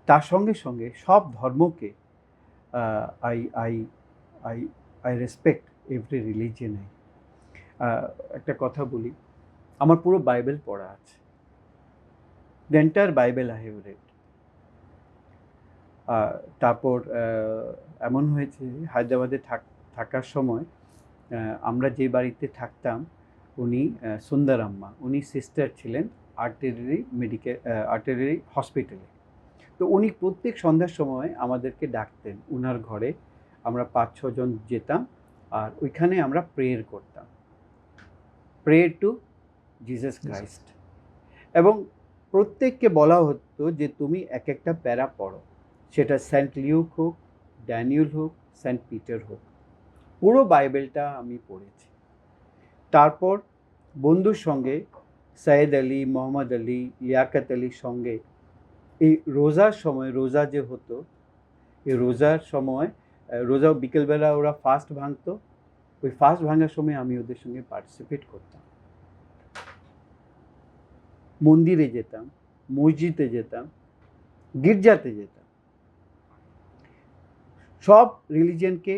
তার সঙ্গে সঙ্গে সব ধর্মকে I I I I respect every religion. একটা কথা বলি, আমার পুরো বাইবেল পড়া আছে, the entire Bible I have read. তারপর এমন হয়েছে, হায়দ্রাবাদে থাকার সময় আমরা যে বাড়িতে থাকতাম, উনি সুন্দরাম্মা, উনি সিস্টার ছিলেন আর্টিলারি হসপিটালে। তো উনি প্রত্যেক সন্ধ্যার সময় আমাদেরকে ডাকতেন উনার ঘরে, আমরা 5-6 জন যেতাম, আর ওইখানে আমরা প্রেয়ার করতাম, প্রেয়ার টু জিসাস ক্রাইস্ট। এবং প্রত্যেককে বলা হতো যে তুমি এক একটা প্যারা পড়ো, সেটা সেন্ট লিউক হোক, ড্যানিয়েল হোক, সেন্ট পিটার হোক, পুরো বাইবেলটা আমি পড়েছি। তারপর বন্ধুর সঙ্গে সৈয়দ আলী, মোহাম্মদ আলী, লিয়াকত আলীর সঙ্গে এই রোজার সময়, রোজা যে হতো, এই রোজার সময় রোজা বিকেলবেলা ওরা ফাস্ট ভাঙতো, ওই ফাস্ট ভাঙার সময় আমি ওদের সঙ্গে পার্টিসিপেট করতাম। মন্দিরে যেতাম, মসজিদে যেতাম, গির্জাতে যেতাম, সব রিলিজিয়নকে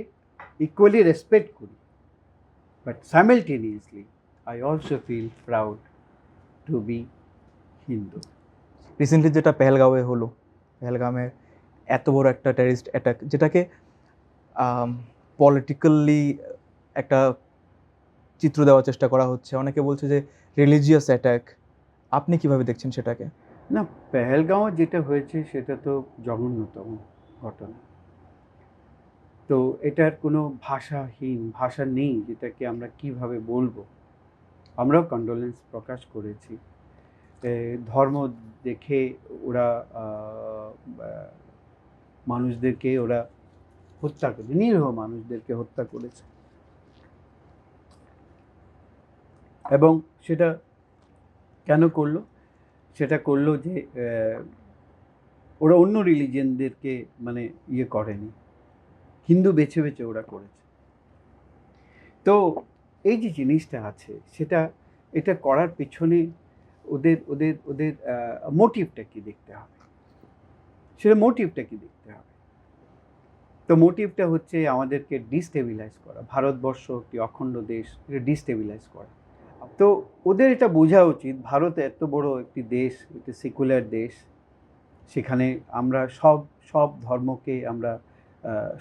ইকুয়ালি রেসপেক্ট করি, but simultaneously I also feel proud to be Hindu. Recently যেটা পেহেলগাঁওয়ে হলো, পেহেলগামের এত বড় একটা টেররিস্ট অ্যাটাক, যেটাকে পলিটিক্যালি একটা চিত্র দেওয়ার চেষ্টা করা হচ্ছে, অনেকে বলছে যে রিলিজিয়াস অ্যাটাক। আপনি কিভাবে দেখছেন সেটাকে? না, পেহেলগাঁও যেটা হয়েছে সেটা তো জঘন্যতম ঘটনা। তো এটার কোনো ভাষা নেই যেটাকে আমরা কিভাবে বলবো। আমরাও কন্ডোলেন্স প্রকাশ করেছি। ধর্ম দেখে ওরা মানুষদেরকে ওরা হত্যা করে, নিরীহ মানুষদেরকে হত্যা করেছে, এবং সেটা কেন করলো? সেটা করলো যে ওরা অন্য রিলিজিয়নদেরকে মানে ইয়ে করেনি, হিন্দু বেছে বেছে ওরা করেছে। তো এই যে জিনিসটা আছে সেটা এটা করার পিছনে ওদের ওদের ওদের মোটিভটা কি দেখতে হবে, সেটা মোটিভটা কি দেখতে হবে। তো মোটিভটা হচ্ছে আমাদেরকে ডিস্টেবিলাইজ করা, ভারতবর্ষ একটি অখণ্ড দেশ, এটা ডিস্টেবিলাইজ করা। তো ওদের এটা বোঝা উচিত, ভারত এত বড় একটি দেশ, একটি সেকুলার দেশ, সেখানে আমরা সব ধর্মকে আমরা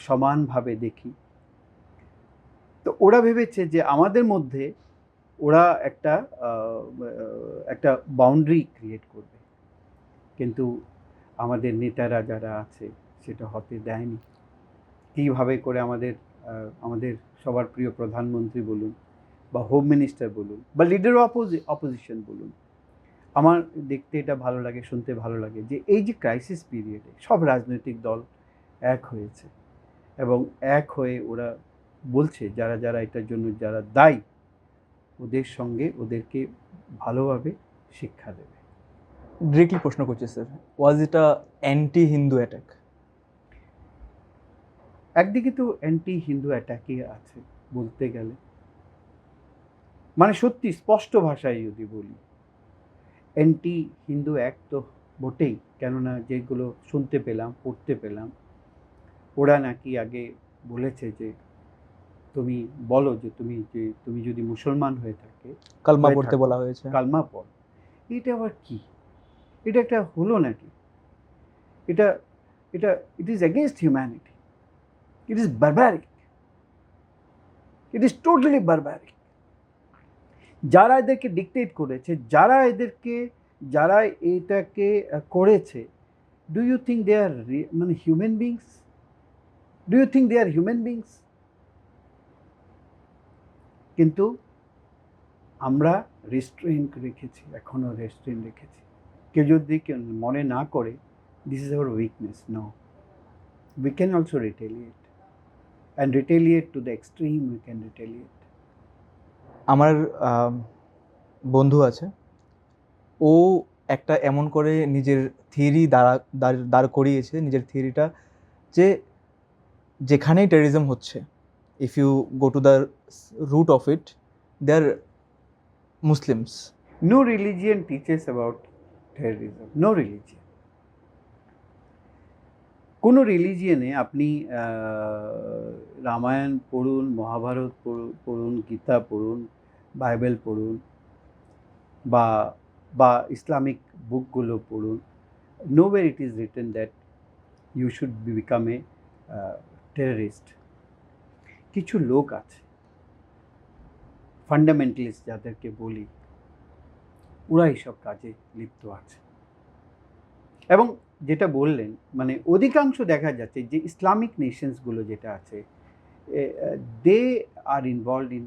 সমানভাবে দেখি। তো ওরা ভেবেছে যে আমাদের মধ্যে ওরা একটা বাউন্ডারি ক্রিয়েট করবে, কিন্তু আমাদের নেতারা যারা আছে সেটা হতে দেয়নি। কীভাবে করে আমাদের সবার প্রিয় প্রধানমন্ত্রী বলুন বা হোম মিনিস্টার বলুন বা লিডার অপোজিশন বলুন, আমার দেখতে এটা ভালো লাগে, শুনতে ভালো লাগে যে এই যে ক্রাইসিস পিরিয়ডে সব রাজনৈতিক দল এক হয়েছে এবং এক হয়ে ওরা বলছে যারা যারা এটার জন্য যারা দায়ী ওদের সঙ্গে ওদেরকে ভালোভাবে শিক্ষা দেবে। ডিরেক্টলি প্রশ্ন করছি স্যার, ওয়াজ ইট আ অ্যান্টি হিন্দু অ্যাটাক? একদিকে তো অ্যান্টি হিন্দু অ্যাটাকই আছে বলতে গেলে, মানে সত্যি স্পষ্ট ভাষায় যদি বলি অ্যান্টি হিন্দু অ্যাক্ট তো বটেই। কেননা যেগুলো শুনতে পেলাম, পড়তে পেলাম, ওরা নাকি আগে বলেছে যে তুমি বলো যে তুমি যদি মুসলমান হয়ে থাকে কালমা পড়তে বলা হয়েছে। কালমা পড়। এটা আবার কি? এটা একটা হলো নাকি? এটা এটা it is against humanity, it is barbaric, it is totally barbaric. যারা এদেরকে ডিকটেট করেছে, যারা এটাকে করেছে, do you think they are মানে human beings? Do you think they are human beings? কিন্তু আমরা রেস্ট্রেন্ট রেখেছি, এখনও রেস্ট্রেন্ট রেখেছি। কেউ যদি মনে না করে this is our weakness, no, we can also retaliate, and retaliate to the extreme, we can retaliate. আমার বন্ধু আছে, ও একটা এমন করে নিজের থিওরি দাঁড় করিয়েছে, নিজের থিওরিটা, যে যেখানেই টেররিজম হচ্ছে, if you go to the root of it, they are Muslims. No religion teaches about terrorism. No religion. কোনো রিলিজিয়নে আপনি রামায়ণ পড়ুন, মহাভারত পড়ুন, গীতা পড়ুন, বাইবেল পড়ুন, বা ইসলামিক বুকগুলো পড়ুন, nowhere it is written that you should become a terrorist. কিছু লোক আছে ফান্ডামেন্টালিস্ট যাদেরকে বলি, ওরা এইসব কাজে লিপ্ত আছে। এবং যেটা বললেন, মানে অধিকাংশ দেখা যাচ্ছে যে ইসলামিক নেশনসগুলো যেটা আছে, they are involved in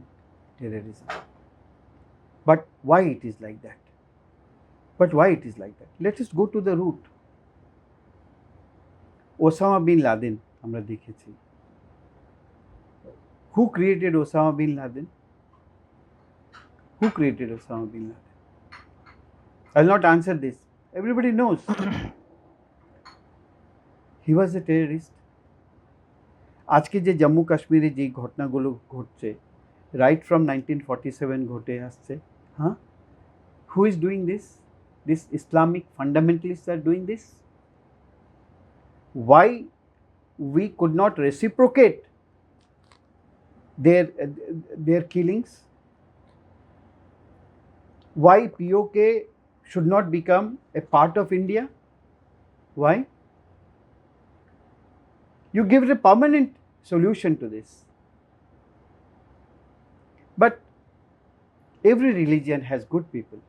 terrorism. But why it is like that? Let's go to the root. Osama bin Laden আমরা দেখেছি। Who created Osama bin Laden? I will not answer this. Everybody knows. He was a terrorist. আজকে যে জম্মু কাশ্মীরে যে ঘটনাগুলো ঘটছে, right from 1947 ঘটে আসছে, হ্যাঁ, who is doing this? This Islamic fundamentalists are doing this. Why we could not reciprocate their killings? Why POK should not become a part of India? Why? You give a permanent solution to this. But every religion has good people.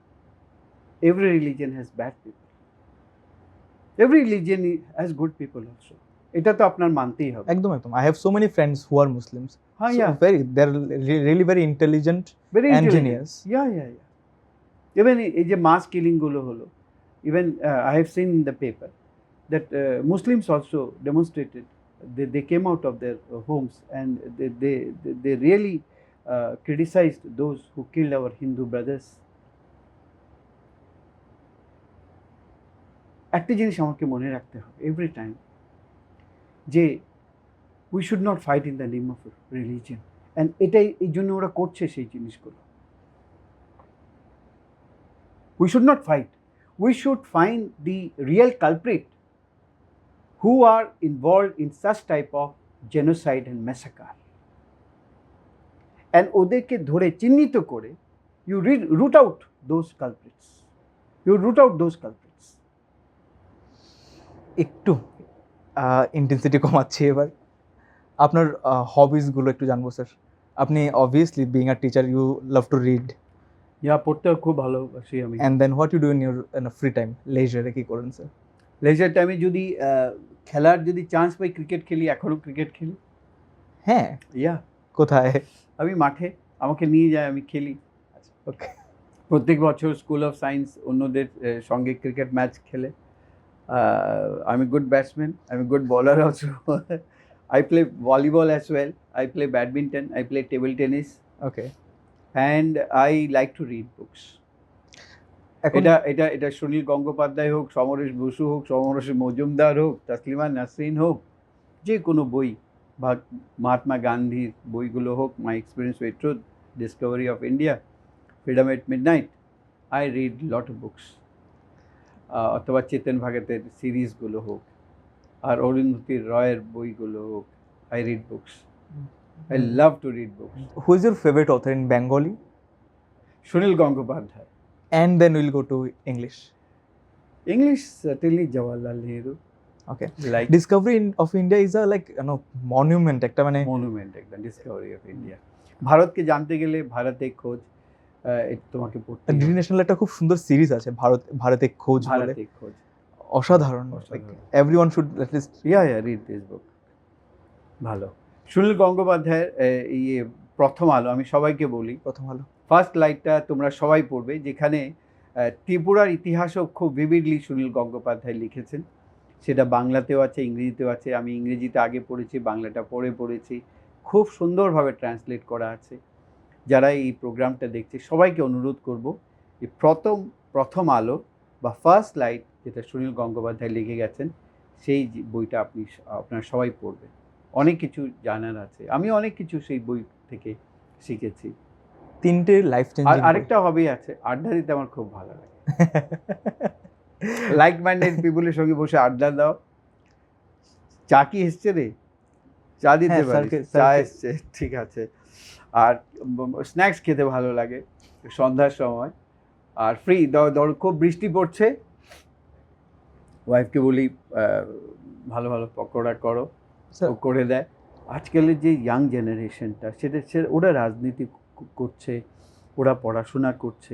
Every religion has bad people. Every religion has good people also. এটা তো আপনার মানতেই হবে। একদম একদম। I have so many friends who are Muslims. হ্যাঁ, So they're really very intelligent very and intelligent. genius. Yeah. Even এই যে মাস কিলিং গুলো হলো, even I have seen in the paper that Muslims also demonstrated. They came out of their homes and they really criticized those who killed our Hindu brothers. একটা জিনিস আমাকে মনে রাখতে হবে এভরি টাইম, যে we should not fight in the name of religion, and এটাই এই জন্য ওরা করছে সেই জিনিসগুলো। We should not fight, we should find the real culprit who are involved in such type of genocide and massacre, and ওদেরকে ধরে চিহ্নিত করে you root out those culprits, একটু ইন্টেন্সিটি কমাচ্ছি এবার। আপনার হবিসগুলো একটু জানবো স্যার। আপনি obviously being a teacher you love to read, পড়তে খুব ভালোবাসি আমি। And then what you do in your free time, লেজারে কি করেন স্যার? লেজার টাইমে যদি খেলার যদি চান্স পাই ক্রিকেট খেলি, এখনও ক্রিকেট খেলি। হ্যাঁ, কোথায়? আমি মাঠে, আমাকে নিয়ে যায়, আমি খেলি। ওকে। প্রত্যেক বছর স্কুল অফ সায়েন্স অন্যদের সঙ্গে ক্রিকেট ম্যাচ খেলে। আমি গুড ব্যাটসম্যান, আমি গুড বলার also. I play volleyball as well, I play badminton, I play table tennis, okay. and I like to read books. এটা সুনীল গঙ্গোপাধ্যায় হোক, সমরেশ বসু হোক, সমরেশ মজুমদার হোক, তাসলিমা নাসরিন হোক, যে কোনো বই, বা মহাত্মা গান্ধীর বইগুলো হোক, মাই experience with truth, Discovery of India, freedom at midnight, I read lot of books. অথবা চেতন ভগতের সিরিজগুলো হোক, আর অরুন্ধতী রয়ের বইগুলো হোক, I read books. I love to read books. Who is your favourite author in Bengali? Sunil Gangopadhyay. And then we'll go to English. English, certainly Jawaharlal Nehru. Okay. Like Discovery of India is a monument, একটা মানে monument, একটা Discovery of India. ভারতকে জানতে গেলে ভারতে খোঁজ, এটা তোমাকে পড়তে হবে। ডিডি ন্যাশনাল একটা খুব সুন্দর সিরিজ আছে, ভারতে খোঁজ বলে, ভারতে খোঁজ, অসাধারণ। Everyone should at least read this book. ভালো। সুনীল গঙ্গোপাধ্যায়ের প্রথম আলো, আমি সবাইকে বলি প্রথম আলো, ফার্স্ট লাইটটা তোমরা সবাই পড়বে, যেখানে ত্রিপুরার ইতিহাসও খুব ভিভিডলি সুনীল গঙ্গোপাধ্যায় লিখেছেন। সেটা বাংলাতেও আছে, ইংরেজিতেও আছে। আমি ইংরেজিতে আগে পড়েছি, বাংলাটা পড়েছি, খুব সুন্দরভাবে ট্রান্সলেট করা আছে। যারা এই প্রোগ্রামটা দেখছে সবাইকে অনুরোধ করব, এই প্রথম আলো বা ফার্স্ট লাইট, যেটা সুনীল গঙ্গোপাধ্যায় লিখে গেছেন, সেই বইটা আপনারা সবাই পড়বেন। অনেক কিছু জানার আছে, আমি অনেক কিছু সেই বই থেকে শিখেছি। তিনটে লাইফ চেঞ্জিং। আরেকটা হবি আছে, আড্ডা দিতে আমার খুব ভালো লাগে। লাইক মাইন্ডেড পিপলের সঙ্গে বসে আড্ডা দাও। চা কি এসছে রে? চা দিতে পারি, চা এসছে, ঠিক আছে। আর স্ন্যাক্স খেতে ভালো লাগে সন্ধ্যার সময়। আর ফ্রি ধর খুব বৃষ্টি পড়ছে, ওয়াইফকে বলি ভালো ভালো পকোড়া করো, ও করে দেয়। আজকালের যে ইয়াং জেনারেশনটা, সেটা ওরা রাজনীতি করছে, ওরা পড়াশোনা করছে।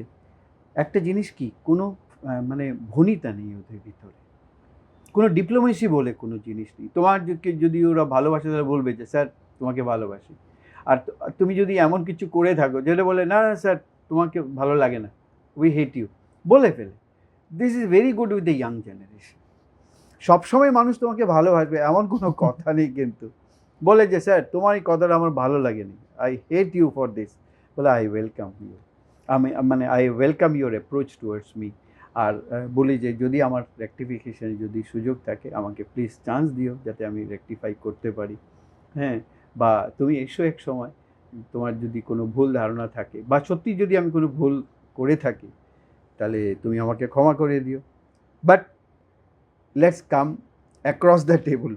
একটা জিনিস কি, কোনো মানে ভনিতা নেই ওদের ভিতরে, কোনো ডিপ্লোমেসি বলে কোনো জিনিস নেই। তোমার যদি ওরা ভালোবাসে তাহলে বলবে যে স্যার তোমাকে ভালোবাসি। আর তুমি যদি এমন কিছু করে থাকো যেটা বলে না স্যার তোমাকে ভালো লাগে না, উই হেট ইউ, বলে ফেলে। This is very good with the young generation. সবসময় মানুষ তোমাকে ভালোবাসবে এমন কোনো কথা নেই, কিন্তু বলে যে স্যার তোমার এই কথাটা আমার ভালো লাগেনি, I hate you for this, বলে I welcome you, I welcome your approach towards me. আর বলি যে যদি আমার রেকটিফিকেশানে যদি সুযোগ থাকে আমাকে প্লিজ চান্স দিও, যাতে আমি রেকটিফাই করতে পারি। হ্যাঁ, বা তুমি এসো এক সময়, তোমার যদি কোনো ভুল ধারণা থাকে, বা সত্যি যদি আমি কোনো ভুল করে থাকি, তাহলে তুমি আমাকে ক্ষমা করে দিও। But let's come across the table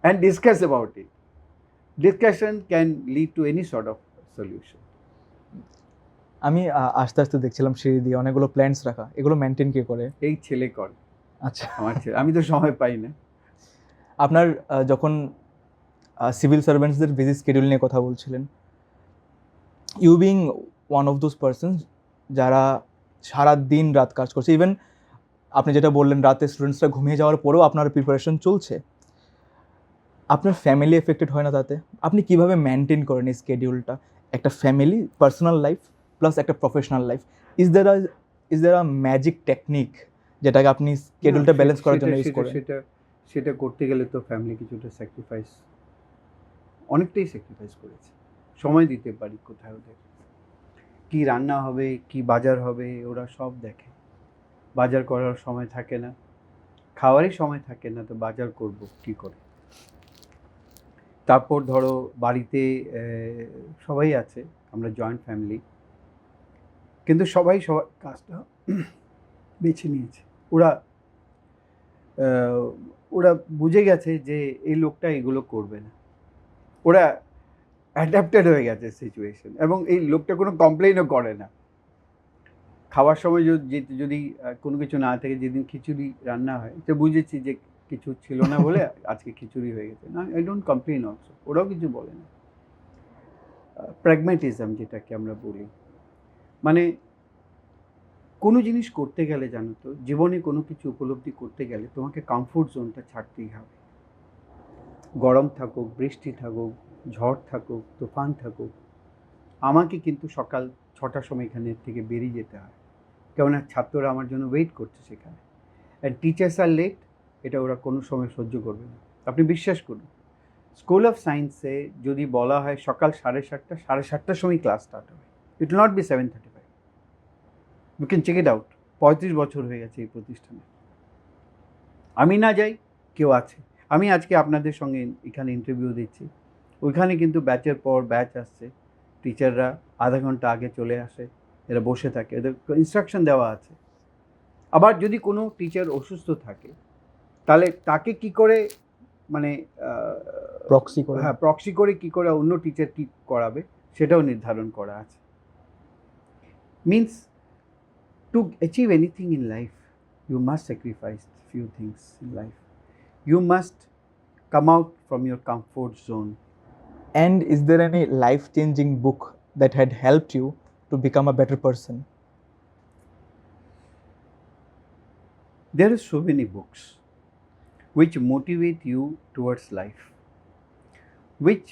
and discuss about it. Discussion can lead to any sort of solution. আমি আস্তে আস্তে দেখছিলাম সিঁড়ি দিয়ে অনেকগুলো প্ল্যান্টস রাখা, এগুলো মেনটেন কে করে? এই ছেলে করে। আচ্ছা, আমার ছেলে, আমি তো সময় পাই না। আপনার যখন সিভিল সার্ভেন্টসদের বিজি স্কেডিউল নিয়ে কথা বলছিলেন, you being one of those persons যারা সারা দিন রাত কাজ করছে। ইভেন আপনি যেটা বললেন রাতে স্টুডেন্টসরা ঘুমিয়ে যাওয়ার পরেও আপনার প্রিপারেশন চলছে। আপনার ফ্যামিলি এফেক্টেড হয় না তাতে? আপনি কিভাবে মেনটেন করেন এই স্কেডিউলটা? একটা ফ্যামিলি, পার্সোনাল লাইফ প্লাস একটা professional life. Is there a magic technique যেটাকে আপনি স্কেডিউলটা ব্যালেন্স করার জন্য ইউজ করেন? সেটা করতে গেলে তো ফ্যামিলি কিছুটা স্যাক্রিফাইস, অনেকটাই স্যাক্রিফাইস করেছে। সময় দিতে পারি কোথায় ওদের, কী রান্না হবে, কী বাজার হবে, ওরা সব দেখে। বাজার করার সময় থাকে না, খাওয়ারই সময় থাকে না, তো বাজার করব কী করে? তারপর ধরো বাড়িতে সবাই আছে, আমরা জয়েন্ট ফ্যামিলি, কিন্তু সবাই সবার কাজটা বেছে নিয়েছে। ওরা ওরা বুঝে গেছে যে এই লোকটা এগুলো করবে না, ওরা অ্যাডাপ্টেড হয়ে গেছে সিচুয়েশন, এবং এই লোকটা কোনো কমপ্লেইনও করে না। খাওয়ার সময় যদি কোনো কিছু না থাকে, যেদিন খিচুড়ি রান্না হয়, তো বুঝেছি যে কিছু ছিল না বলে আজকে খিচুড়ি হয়ে গেছে, না, আই ডোন্ট কমপ্লেইন অলসো, ওরাও কিছু বলে না। প্র্যাগম্যাটিজম যেটাকে আমরা বলি, মানে কোনো জিনিস করতে গেলে, জানো তো, জীবনে কোনো কিছু উপলব্ধি করতে গেলে তোমাকে কমফোর্ট জোনটা ছাড়তেই হবে। গরম থাকুক, বৃষ্টি থাকুক, ঝড় থাকুক, তুফান থাকুক, আমাকে কিন্তু সকাল 6টার সময় এখানে থেকে বেরিয়ে যেতে হয়, কেননা ছাত্ররা আমার জন্য ওয়েট করছে সেখানে। অ্যান্ড টিচার্স আর লেট, এটা ওরা কোনো সময় সহ্য করবে না। আপনি বিশ্বাস করুন, স্কুল অফ সায়েন্সে যদি বলা হয় সকাল 7:30, 7:30টার সময় ক্লাস স্টার্ট হবে, it will not be 7:35। You can check it out. 35 বছর হয়ে গেছে এই প্রতিষ্ঠানে, আমি না যাই, কেউ আছে। আমি আজকে আপনাদের সঙ্গে এখানে ইন্টারভিউ দিচ্ছি, ওইখানে কিন্তু ব্যাচের পর ব্যাচ আসছে, টিচাররা আধা ঘন্টা আগে চলে আসে, এরা বসে থাকে, এদের ইনস্ট্রাকশন দেওয়া আছে। আবার যদি কোনো টিচার অসুস্থ থাকে, তাহলে তাকে কি করে, মানে প্রক্সি করে? হ্যাঁ, প্রক্সি করে কি করে অন্য টিচার কি করাবে সেটাও নির্ধারণ করা আছে। Means to achieve anything in life, you must sacrifice few things in life. You must come out from your comfort zone. And is there any life-changing book that had helped you to become a better person? There are so many books which motivate you towards life, which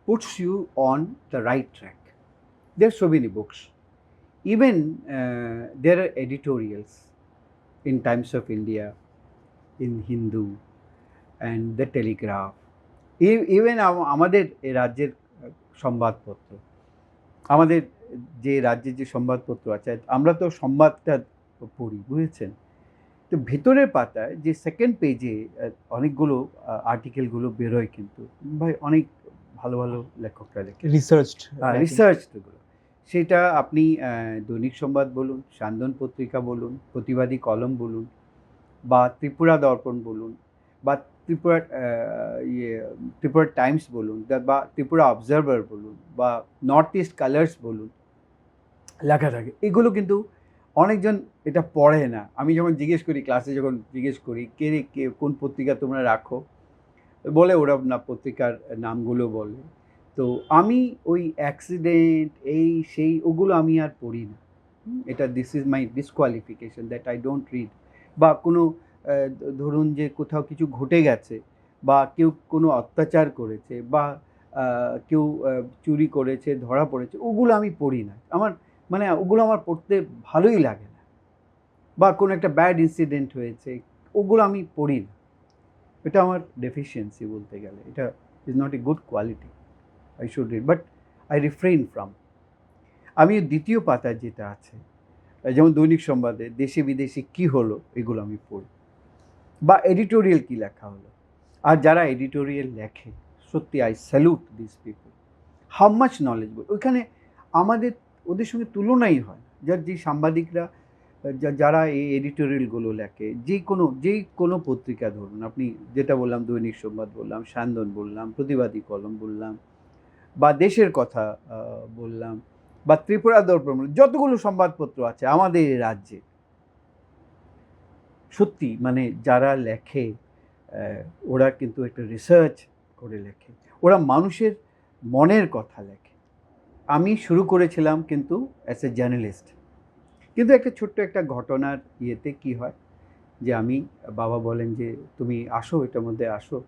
puts you on the right track. There are so many books. Even there are editorials in Times of India, in Hindu, and the Telegraph. Even আমাদের এই রাজ্যের সংবাদপত্র, আমাদের যে রাজ্যের যে সংবাদপত্র আছে, আমরা তো সংবাদটা পড়ি, বুঝেছেন? তো ভেতরের পাতায় যে সেকেন্ড পেজে অনেকগুলো আর্টিকেলগুলো বেরোয়, কিন্তু ভাই অনেক ভালো ভালো লেখকরা লেখে, রিসার্চগুলো। সেটা আপনি দৈনিক সংবাদ বলুন, স্যান্দন পত্রিকা বলুন, প্রতিবাদী কলম বলুন, বা ত্রিপুরা দর্পণ বলুন, বা ত্রিপুরা টাইমস বলুন, বা ত্রিপুরা অবজারভার বলুন, বা নর্থ ইস্ট কালার্স বলুন, লেখা থাকে। এগুলো কিন্তু অনেকজন এটা পড়ে না। আমি যখন জিজ্ঞেস করি, ক্লাসে যখন জিজ্ঞেস করি, কে কোন পত্রিকা তোমরা রাখো, বলে ওরা না পত্রিকার নামগুলো বলে। তো আমি ওই অ্যাক্সিডেন্ট এই সেই ওগুলো আমি আর পড়ি না। এটা this is my disqualification, that I don't read. বা কোনো ধরুন যে কোথাও কিছু ঘটে গেছে, বা কেউ কোনো অত্যাচার করেছে, বা কেউ চুরি করেছে, ধরা পড়েছে, ওগুলো আমি পড়ি না। আমার মানে ওগুলো আমার পড়তে ভালোই লাগে না। বা কোনো একটা ব্যাড ইনসিডেন্ট হয়েছে, ওগুলো আমি পড়ি না। এটা আমার ডেফিসিয়েন্সি বলতে গেলে, এটা is not a good quality, I should read, but I refrain from. আমি দ্বিতীয় পাতায় যেটা আছে, যেমন দৈনিক সংবাদে দেশে বিদেশে কী হলো, এগুলো আমি পড়ি, বা এডিটোরিয়াল কী লেখা হলো। আর যারা এডিটোরিয়াল লেখে, সত্যি I salute this people, how much knowledgeable. ওইখানে আমাদের ওদের সঙ্গে তুলনাই হয়। যে সাংবাদিকরা যারা এই এডিটোরিয়ালগুলো লেখে, যেই কোনো পত্রিকা ধরুন, আপনি যেটা বললাম, দৈনিক সংবাদ বললাম, স্যান্দন বললাম, প্রতিবাদী কলম বললাম, বা দেশের কথা বললাম, বা ত্রিপুরা দর্পণ, যতগুলো সংবাদপত্র আছে আমাদের এই রাজ্যে, সত্যি মানে যারা লেখে, ওরা কিন্তু একটা রিসার্চ করে লেখে, ওরা মানুষের মনের কথা লেখে। আমি শুরু করেছিলাম কিন্তু অ্যাজ এ জার্নালিস্ট, কিন্তু একটা ছোট্ট একটা ঘটনার ইয়েতে কি হয়, যে আমি বাবা বলেন যে তুমি আসো, এটার মধ্যে আসো,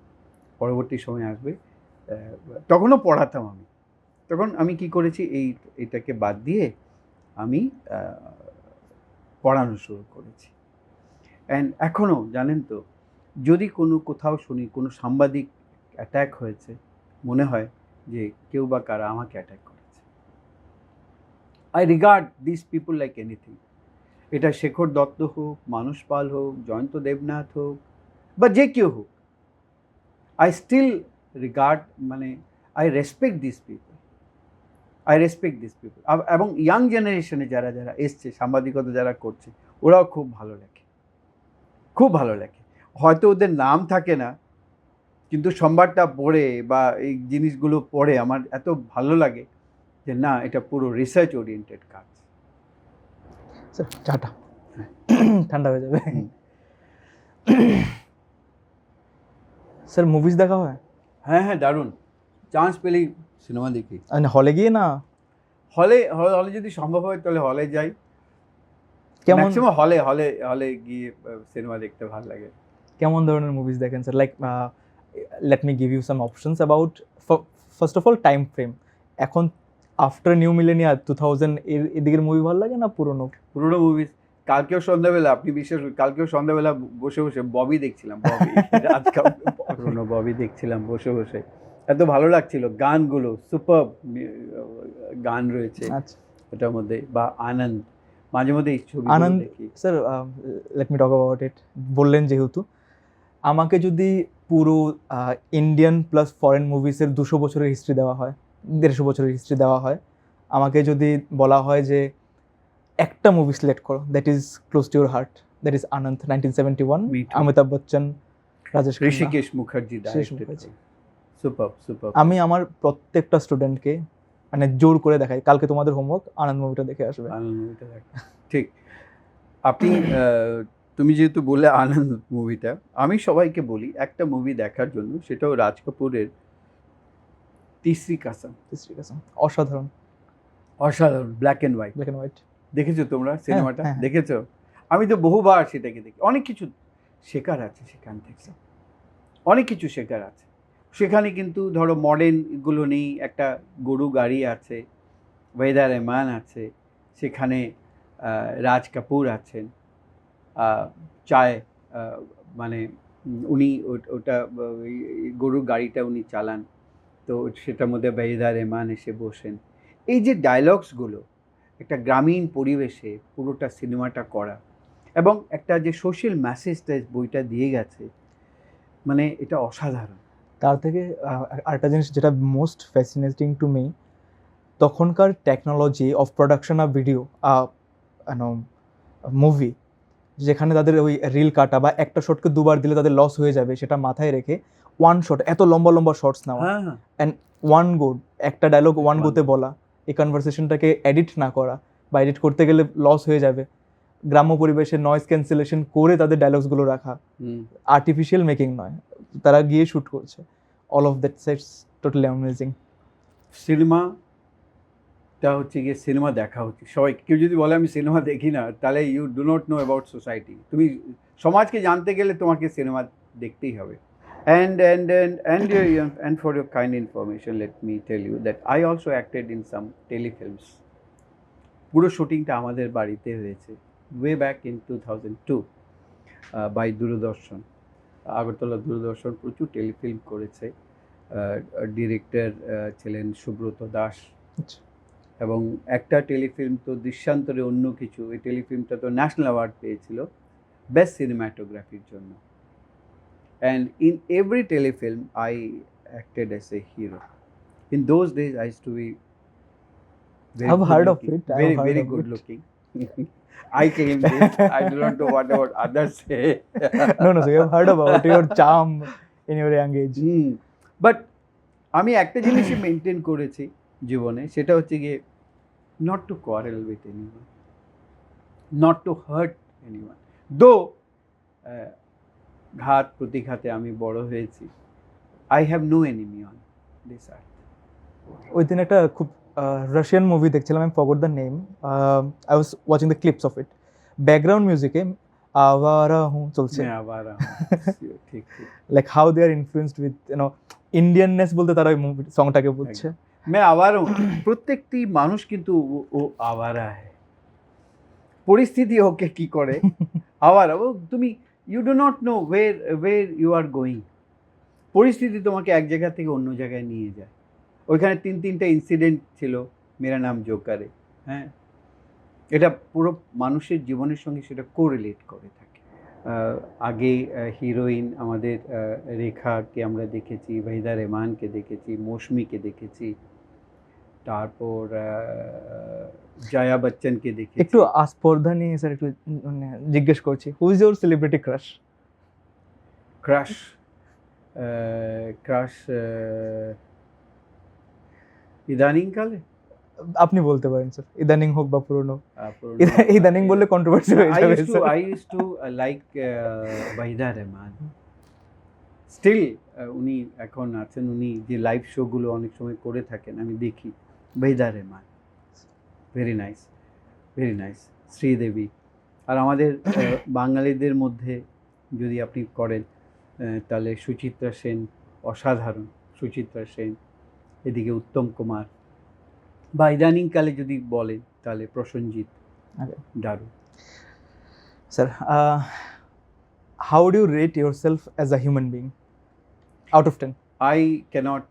পরবর্তী সময় আসবে। তখনও পড়াতাম আমি। তখন আমি কি করেছি, এটাকে বাদ দিয়ে আমি পড়ানো শুরু করেছি। অ্যান্ড এখনও জানেন তো, যদি কোথাও শুনি কোনো সাংবাদিক অ্যাটাক হয়েছে, মনে হয় যে কেউ বা কারা আমাকে অ্যাটাক করেছে। I regard this people like anything. এটা শেখর দত্ত হোক, মানস পাল হোক, জয়ন্ত দেবনাথ হোক, বা যে কেউ হোক, আই স্টিল রিগার্ড, মানে আই রেসপেক্ট দিস পিপল, এবং ইয়াং জেনারেশনে যারা এসছে, সাংবাদিকতা যারা করছে, ওরাও খুব ভালো লেখে, খুব ভালো লেখে। হয়তো ওদের নাম থাকে না, কিন্তু সংবাদটা পড়ে বা এই জিনিসগুলো পড়ে আমার এত ভালো লাগে যে না, এটা পুরো রিসার্চ ওরিয়েন্টেড কাজ। স্যার চাটা ঠান্ডা হয়ে যাবে। স্যার মুভিজ দেখা হয়? হ্যাঁ হ্যাঁ, দারুণ। চান্স পেলেই সিনেমা দেখি। হলে গিয়ে না? হলে যদি সম্ভব হয় তাহলে হলে যাই। কেমন ম্যাক্সিমাম হলে গিয়ে সিনেমা দেখতে ভালো লাগে। কেমন ধরনের মুভিজ দেখেন sir? Like let me give you some options about, first of all time frame. এখন আফটার নিউ মিলেনিয়া 2000 এদিকের মুভি ভালো লাগে না পুরনো মুভিজ? কালকেও সন্ধ্যাবেলা, আপনি বিশ্বাস করুন, কালকেও সন্ধ্যাবেলা বসে ববি দেখছিলাম, পুরনো ববি দেখছিলাম বসে। এত ভালো লাগছিল, গানগুলো সুপার গান রয়েছে আচ্ছা ওটার মধ্যে। বা আনন্দ, মাঝে মধ্যে এই ছবি আনন্দ দেখি। Sir, let me talk about it. বললেন যেহেতু, আমাকে যদি পুরো ইন্ডিয়ান প্লাস ফরেন মুভিসের 200 বছরের হিস্ট্রি দেওয়া হয়, 150 বছরের হিস্ট্রি দেওয়া হয়, আমাকে যদি বলা হয় যে একটা মুভি সিলেক্ট করো that is close to your heart, that is Anand 1971, Me too. Amitabh Bachchan, Rajesh Khanna, Hrishikesh Mukherjee Mukherjee. Super. আমি আমার প্রত্যেকটা স্টুডেন্টকে মানে জোর করে দেখাই, কালকে তোমাদের হোমওয়ার্ক আনন্দ মুভিটা দেখে আসবে। আনন্দ মুভিটা দেখ। ঠিক। আপনি তুমি যেহেতু বললে আনন্দ মুভিটা, আমি সবাইকে বলি একটা মুভি দেখার জন্য, সেটাও রাজ কাপুরের তিসরি কাসম। অসাধারণ, black and white. Black and white. দেখেছো তোমরা সিনেমাটা? হ্যাঁ। দেখেছো? আমি তো বহুবার সেটাকে দেখি। অনেক কিছু শেখার আছে সেখান থেকে, অনেক কিছু শেখার আছে সেখানে। কিন্তু ধরো মডার্ন এগুলো নেই, একটা গরু গাড়ি আছে, ওয়েদার রেহমান আছে সেখানে, রাজ কাপুর আছেন, চায় মানে উনি ওটা গরুর গাড়িটা উনি চালান, তো সেটার মধ্যে ওয়েদা রেহমান এসে বসেন। এই যে ডায়লগসগুলো একটা গ্রামীণ পরিবেশে পুরোটা সিনেমাটা করা, এবং একটা যে সোশ্যাল মেসেজটা বইটা দিয়ে গেছে, মানে এটা অসাধারণ। তার থেকে আরেকটা জিনিস যেটা মোস্ট ফ্যাসিনেটিং টু মি, তখনকার technology of production of video movie, যেখানে তাদের ওই রিল কাটা বা একটা শটকে দুবার দিলে তাদের লস হয়ে যাবে, সেটা মাথায় রেখে ওয়ান শট, এত লম্বা লম্বা শর্টস নেওয়া, হ্যাঁ অ্যান্ড ওয়ান গো, একটা ডায়লগ ওয়ান গোতে বলা, এই কনভারসেশনটাকে এডিট না করা, বা এডিট করতে গেলে লস হয়ে যাবে, গ্রাম্য পরিবেশে নয়েজ ক্যান্সেলেশন করে তাদের ডায়লগসগুলো রাখা, আর্টিফিশিয়াল মেকিং নয়, তারা গিয়ে শ্যুট করছে। All of that sets totally amazing. সিনেমাটা হচ্ছে গিয়ে সিনেমা দেখা উচিত সবাই। কেউ যদি বলে আমি সিনেমা দেখি না, তাহলে you do not know about society. তুমি সমাজকে জানতে গেলে তোমাকে সিনেমা দেখতেই হবে। And for your kind information, let me tell you that I also acted in some telefilms. পুরো শুটিংটা আমাদের বাড়িতে হয়েছে way back in 2002 by দূরদর্শন। আগরতলা দূরদর্শন প্রচুর টেলিফিল্ম করেছে। ডিরেক্টর ছিলেন সুব্রত দাস, এবং একটা টেলিফিল্ম তো দৃশ্যান্তরে অন্য কিছু, এই টেলিফিল্মটা তো ন্যাশনাল অ্যাওয়ার্ড পেয়েছিল বেস্ট সিনেমাটোগ্রাফির জন্য। And in every telefilm, I acted as a hero. In those days, I used to be I've heard of it. Very good looking. I claim this. I do not know what about others say. No, so you have heard about your charm in your young age. But আমি একটা জিনিসই maintain করেছি জীবনে, সেটা হচ্ছে গিয়ে not to quarrel with anyone, not to hurt anyone. Though ঘাত প্রতিঘাতে আমি বড় হয়েছি, I have no enemy on this earth. ওই দিন একটা খুব রাশিয়ান মুভি দেখছিলাম, আমি forgot the name, I was watching the clips of it. Background মিউজিকে আওয়ারা হুঁ চলছে, मैं आवारा हूँ ঠিক ঠিক like how they are influenced with Indianness বলতে তারা ওই মুভি সংটাকে বুঝছে। मैं आवारा हूँ প্রত্যেকটি মানুষ কিন্তু ও আওয়ারা है পরিস্থিতি ওকে কি করে আওয়ারা ও তুমি you do not know where you are going পরিস্থিতি তোমাকে এক জায়গা থেকে অন্য জায়গায় নিয়ে যায় ওইখানে তিনটা ইনসিডেন্ট ছিল মেরা নাম জোকারে হ্যাঁ এটা পুরো মানুষের জীবনের সঙ্গে সেটা কোরিলেট করে থাকে আগে হিরোইন আমাদের রেখাকে আমরা দেখেছি ওয়াহিদা রেহমানকে দেখেছি মৌসুমীকে দেখেছি তারপর জয়া বচ্চনকে দেখেছি একটু আস্পর্ধা নিয়ে স্যার একটু মানে জিজ্ঞেস করছি, who is your celebrity crush? Crush crush ইদানিংকালে আপনি বলতে পারেন স্যার, ইদানিং হোক বা পুরনো। পুরনো ইদানিং বললে কন্ট্রোভার্সি হয়ে যাবে sir. I used to like Waheeda Rehman still উনি এখন আছেন উনি যে লাইভ শোগুলো অনেক সময় করে থাকেন আমি দেখি ওয়াহিদা রেহমান ভেরি নাইস শ্রীদেবী আর আমাদের বাঙালিদের মধ্যে যদি আপনি করেন তাহলে সুচিত্রা সেন অসাধারণ সুচিত্রা সেন এদিকে উত্তম কুমার বা ইদানিংকালে যদি বলেন তাহলে প্রসেনজিৎ দারুণ sir how do you rate yourself as a human being out of 10? I cannot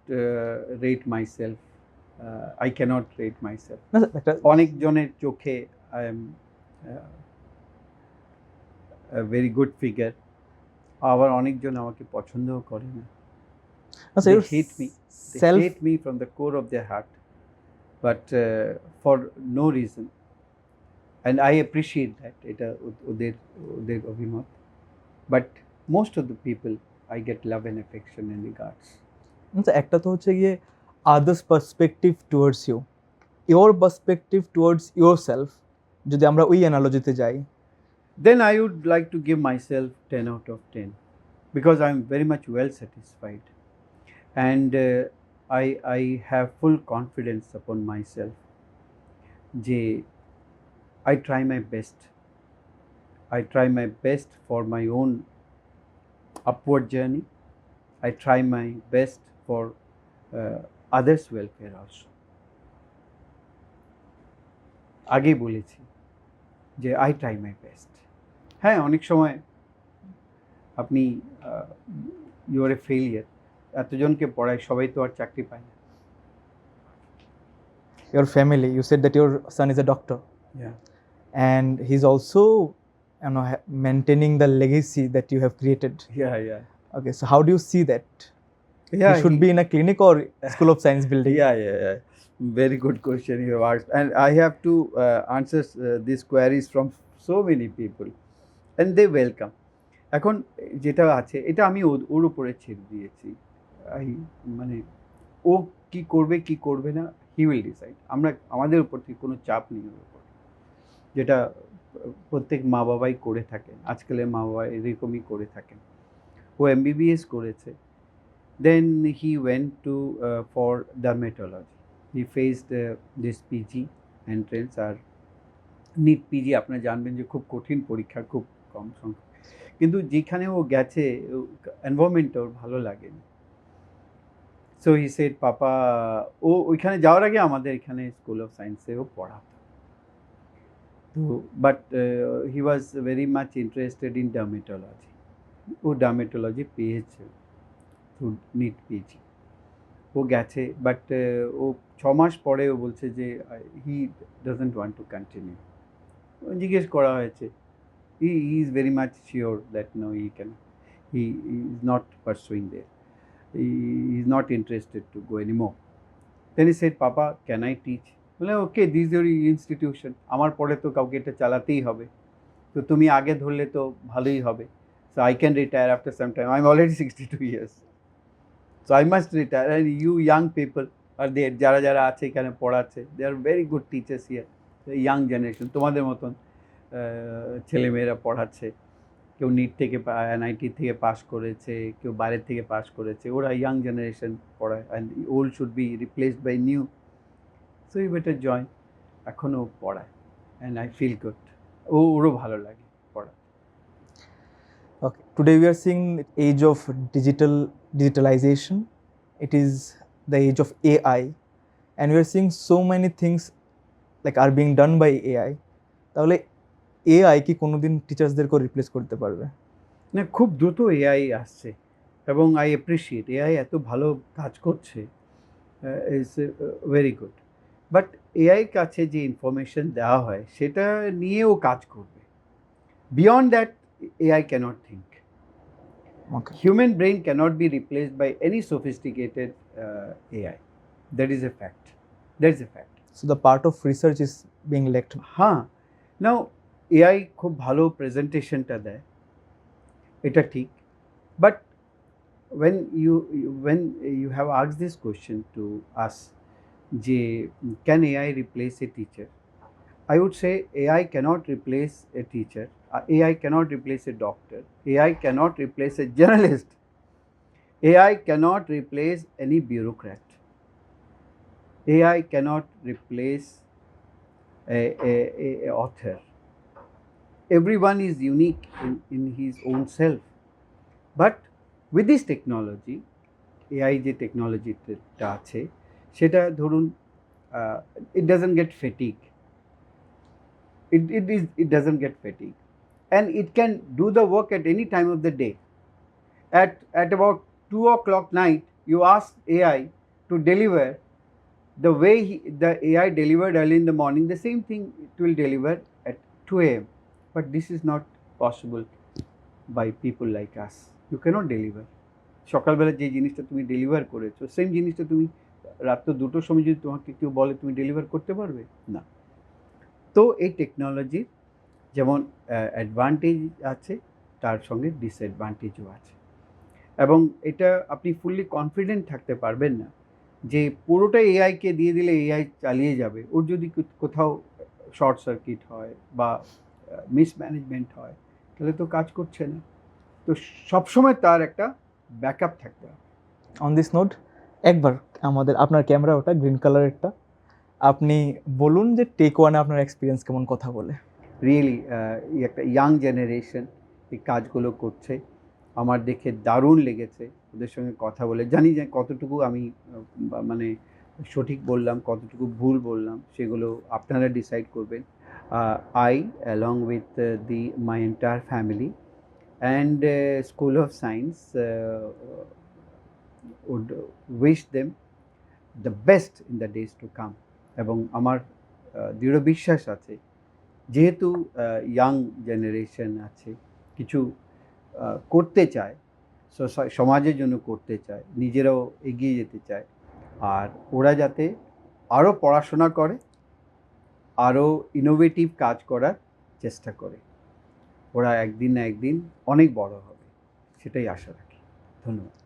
rate myself. I cannot rate myself. না স্যার একটা অনেকজনের চোখে I am a very good figure. আবার অনেকজন আমাকে পছন্দও করে না। They hate me. They self hate me from the core of their heart. But for no reason. And I appreciate that. এটা ওদের অভিমত. But most of the people I get love and affection and regards. একটা তো হচ্ছে গিয়ে others perspective towards you, your perspective towards your yourself আমরা ওই অ্যানালজিতে যাই, Then I would like to give myself 10 out of 10 because I'm very much well satisfied and I have full confidence upon myself. Je, I try my best. I try my best for my own upward journey. I try my best for others' welfare also. আগে বলেছি যে I try my best হ্যাঁ অনেক সময় আপনি you R A failure এতজনকে পড়ায় সবাই তো আর চাকরি পায় না your family, you said that your son is a doctor and he's also maintaining the legacy that you have created. yeah Okay, so how do you see that? He should be in a clinic or School of Science building? yeah very good question you have asked and I have to answer these queries from so many people and they welcome এখন যেটা আছে এটা আমি ওর উপরে ছেড়ে দিয়েছি মানে ও কি করবে না হি উইল ডিসাইড আমাদের উপর থেকে কোনো চাপ নেই ওর উপর যেটা প্রত্যেক মা বাবাই করে থাকেন আজকালের মা বাবা এরকমই করে থাকেন ও MBBS করেছে then he went to for dermatology he faced this PG entrance R NEET PG আপনারা জানবেন যে খুব কঠিন পরীক্ষা খুব কম সংখ্যক কিন্তু যেখানে ও গেছে এনভায়রনমেন্টটা ওর ভালো লাগেনি সো হি সেড পাপা ও ওইখানে যাওয়ার আগে আমাদের এখানে স্কুল অফ সায়েন্সে ও পড়াতো তো but he was very much interested in dermatology ও ডার্মেটোলজি পেয়েছে থ্রু NEET PG ও গেছে বাট ও 6 মাস পরে ও বলছে যে he doesn't want to continue জিজ্ঞেস করা হয়েছে he is very much sure that no he is not pursuing there he is not interested to go anymore then he said papa can I teach বলে okay this is your institution আমার পরে তো কাউকে এটা চালাতেই হবে তো তুমি আগে ধরলে তো ভালোই হবে so I can retire after some time I'm already 62 years so I must retire and you young people are there যারা আছে এখানে পড়াচ্ছে they are very good teachers here the young generation তোমাদের মতন ছেলেমেয়েরা পড়াচ্ছে কেউ NEET থেকে NIT থেকে পাস করেছে কেউ বাইরের থেকে পাস করেছে ওরা ইয়াং জেনারেশন পড়ায় and old should be replaced by new so you better join এখনও পড়ায় অ্যান্ড আই ফিল গুড ওরও ভালো লাগে পড়া Today we are seeing age of digitalization. It is the age of AI, and we are seeing so many things like are being done by AI. তাহলে AI কি কোনোদিন টিচার্সদেরকে replace করতে পারবে? না, খুব দ্রুত এআই আসছে এবং আই অ্যাপ্রিসিয়েট এআই এত ভালো কাজ করছে, is very good. But AI কাছে যে ইনফরমেশন দেওয়া হয় সেটা নিয়েও কাজ করবে। Beyond that AI cannot think. Okay. Human brain cannot be replaced by any sophisticated AI. That is a fact. That is a fact. So the part of research is being lacked. হ্যাঁ, নাও AI খুব ভালো প্রেজেন্টেশনটা দেয়, এটা ঠিক। But when you have asked this question to us, যে can AI replace a teacher? I would say AI cannot replace a teacher. AI cannot replace a doctor. AI cannot replace a journalist. AI cannot replace any bureaucrat. AI cannot replace a author. Everyone is unique in his own self. But with this technology, AI যে টেকনোলজিটা আছে সেটা ধরুন it doesn't get fatigue. It doesn't get fatigue, and it can do the work at any time of the day. At about 2 o'clock night, you ask AI to deliver the way the AI delivered early in the morning, the same thing it will deliver at 2 a.m. But this is not possible by people like us. You cannot deliver. সকালবেলা যে জিনিসটা তুমি deliver করেছো same জিনিসটা তুমি রাত 2টোর সময় যদি তোমাকে কেউ বলে তুমি ডেলিভার করতে পারবে না। তো এই টেকনোলজির যেমন অ্যাডভান্টেজ আছে তার সঙ্গে ডিসঅ্যাডভান্টেজও আছে, এবং এটা আপনি ফুললি কনফিডেন্ট থাকতে পারবেন না যে পুরোটা এআইকে দিয়ে দিলে এআই চালিয়ে যাবে। ওর যদি কোথাও শর্ট সার্কিট হয় বা মিসম্যানেজমেন্ট হয় তাহলে তো কাজ করছে না। তো সবসময় তার একটা ব্যাকআপ থাকতে হবে। অন দিস নোট একবার আপনার ক্যামেরা ওটা গ্রিন কালারেরটা, আপনি বলুন যে টেক ওয়ানে আপনার এক্সপিরিয়েন্স কেমন কথা বলে। রিয়েলি একটা ইয়াং জেনারেশন এই কাজগুলো করছে, আমার দেখে দারুণ লেগেছে ওদের সঙ্গে কথা বলে। জানি যে কতটুকু আমি মানে সঠিক বললাম, কতটুকু ভুল বললাম, সেগুলো আপনারা ডিসাইড করবেন। I along with my entire family and school of science would wish them the best in the days to come. এবং আমার দৃঢ় বিশ্বাস আছে যেহেতু ইয়াং জেনারেশন আছে, কিছু করতে চায়, সমাজের জন্য করতে চায়, নিজেরাও এগিয়ে যেতে চায়, আর ওরা যাতে আরও পড়াশোনা করে, আরও ইনোভেটিভ কাজ করার চেষ্টা করে, ওরা একদিন না একদিন অনেক বড় হবে, সেটাই আশা রাখি। ধন্যবাদ।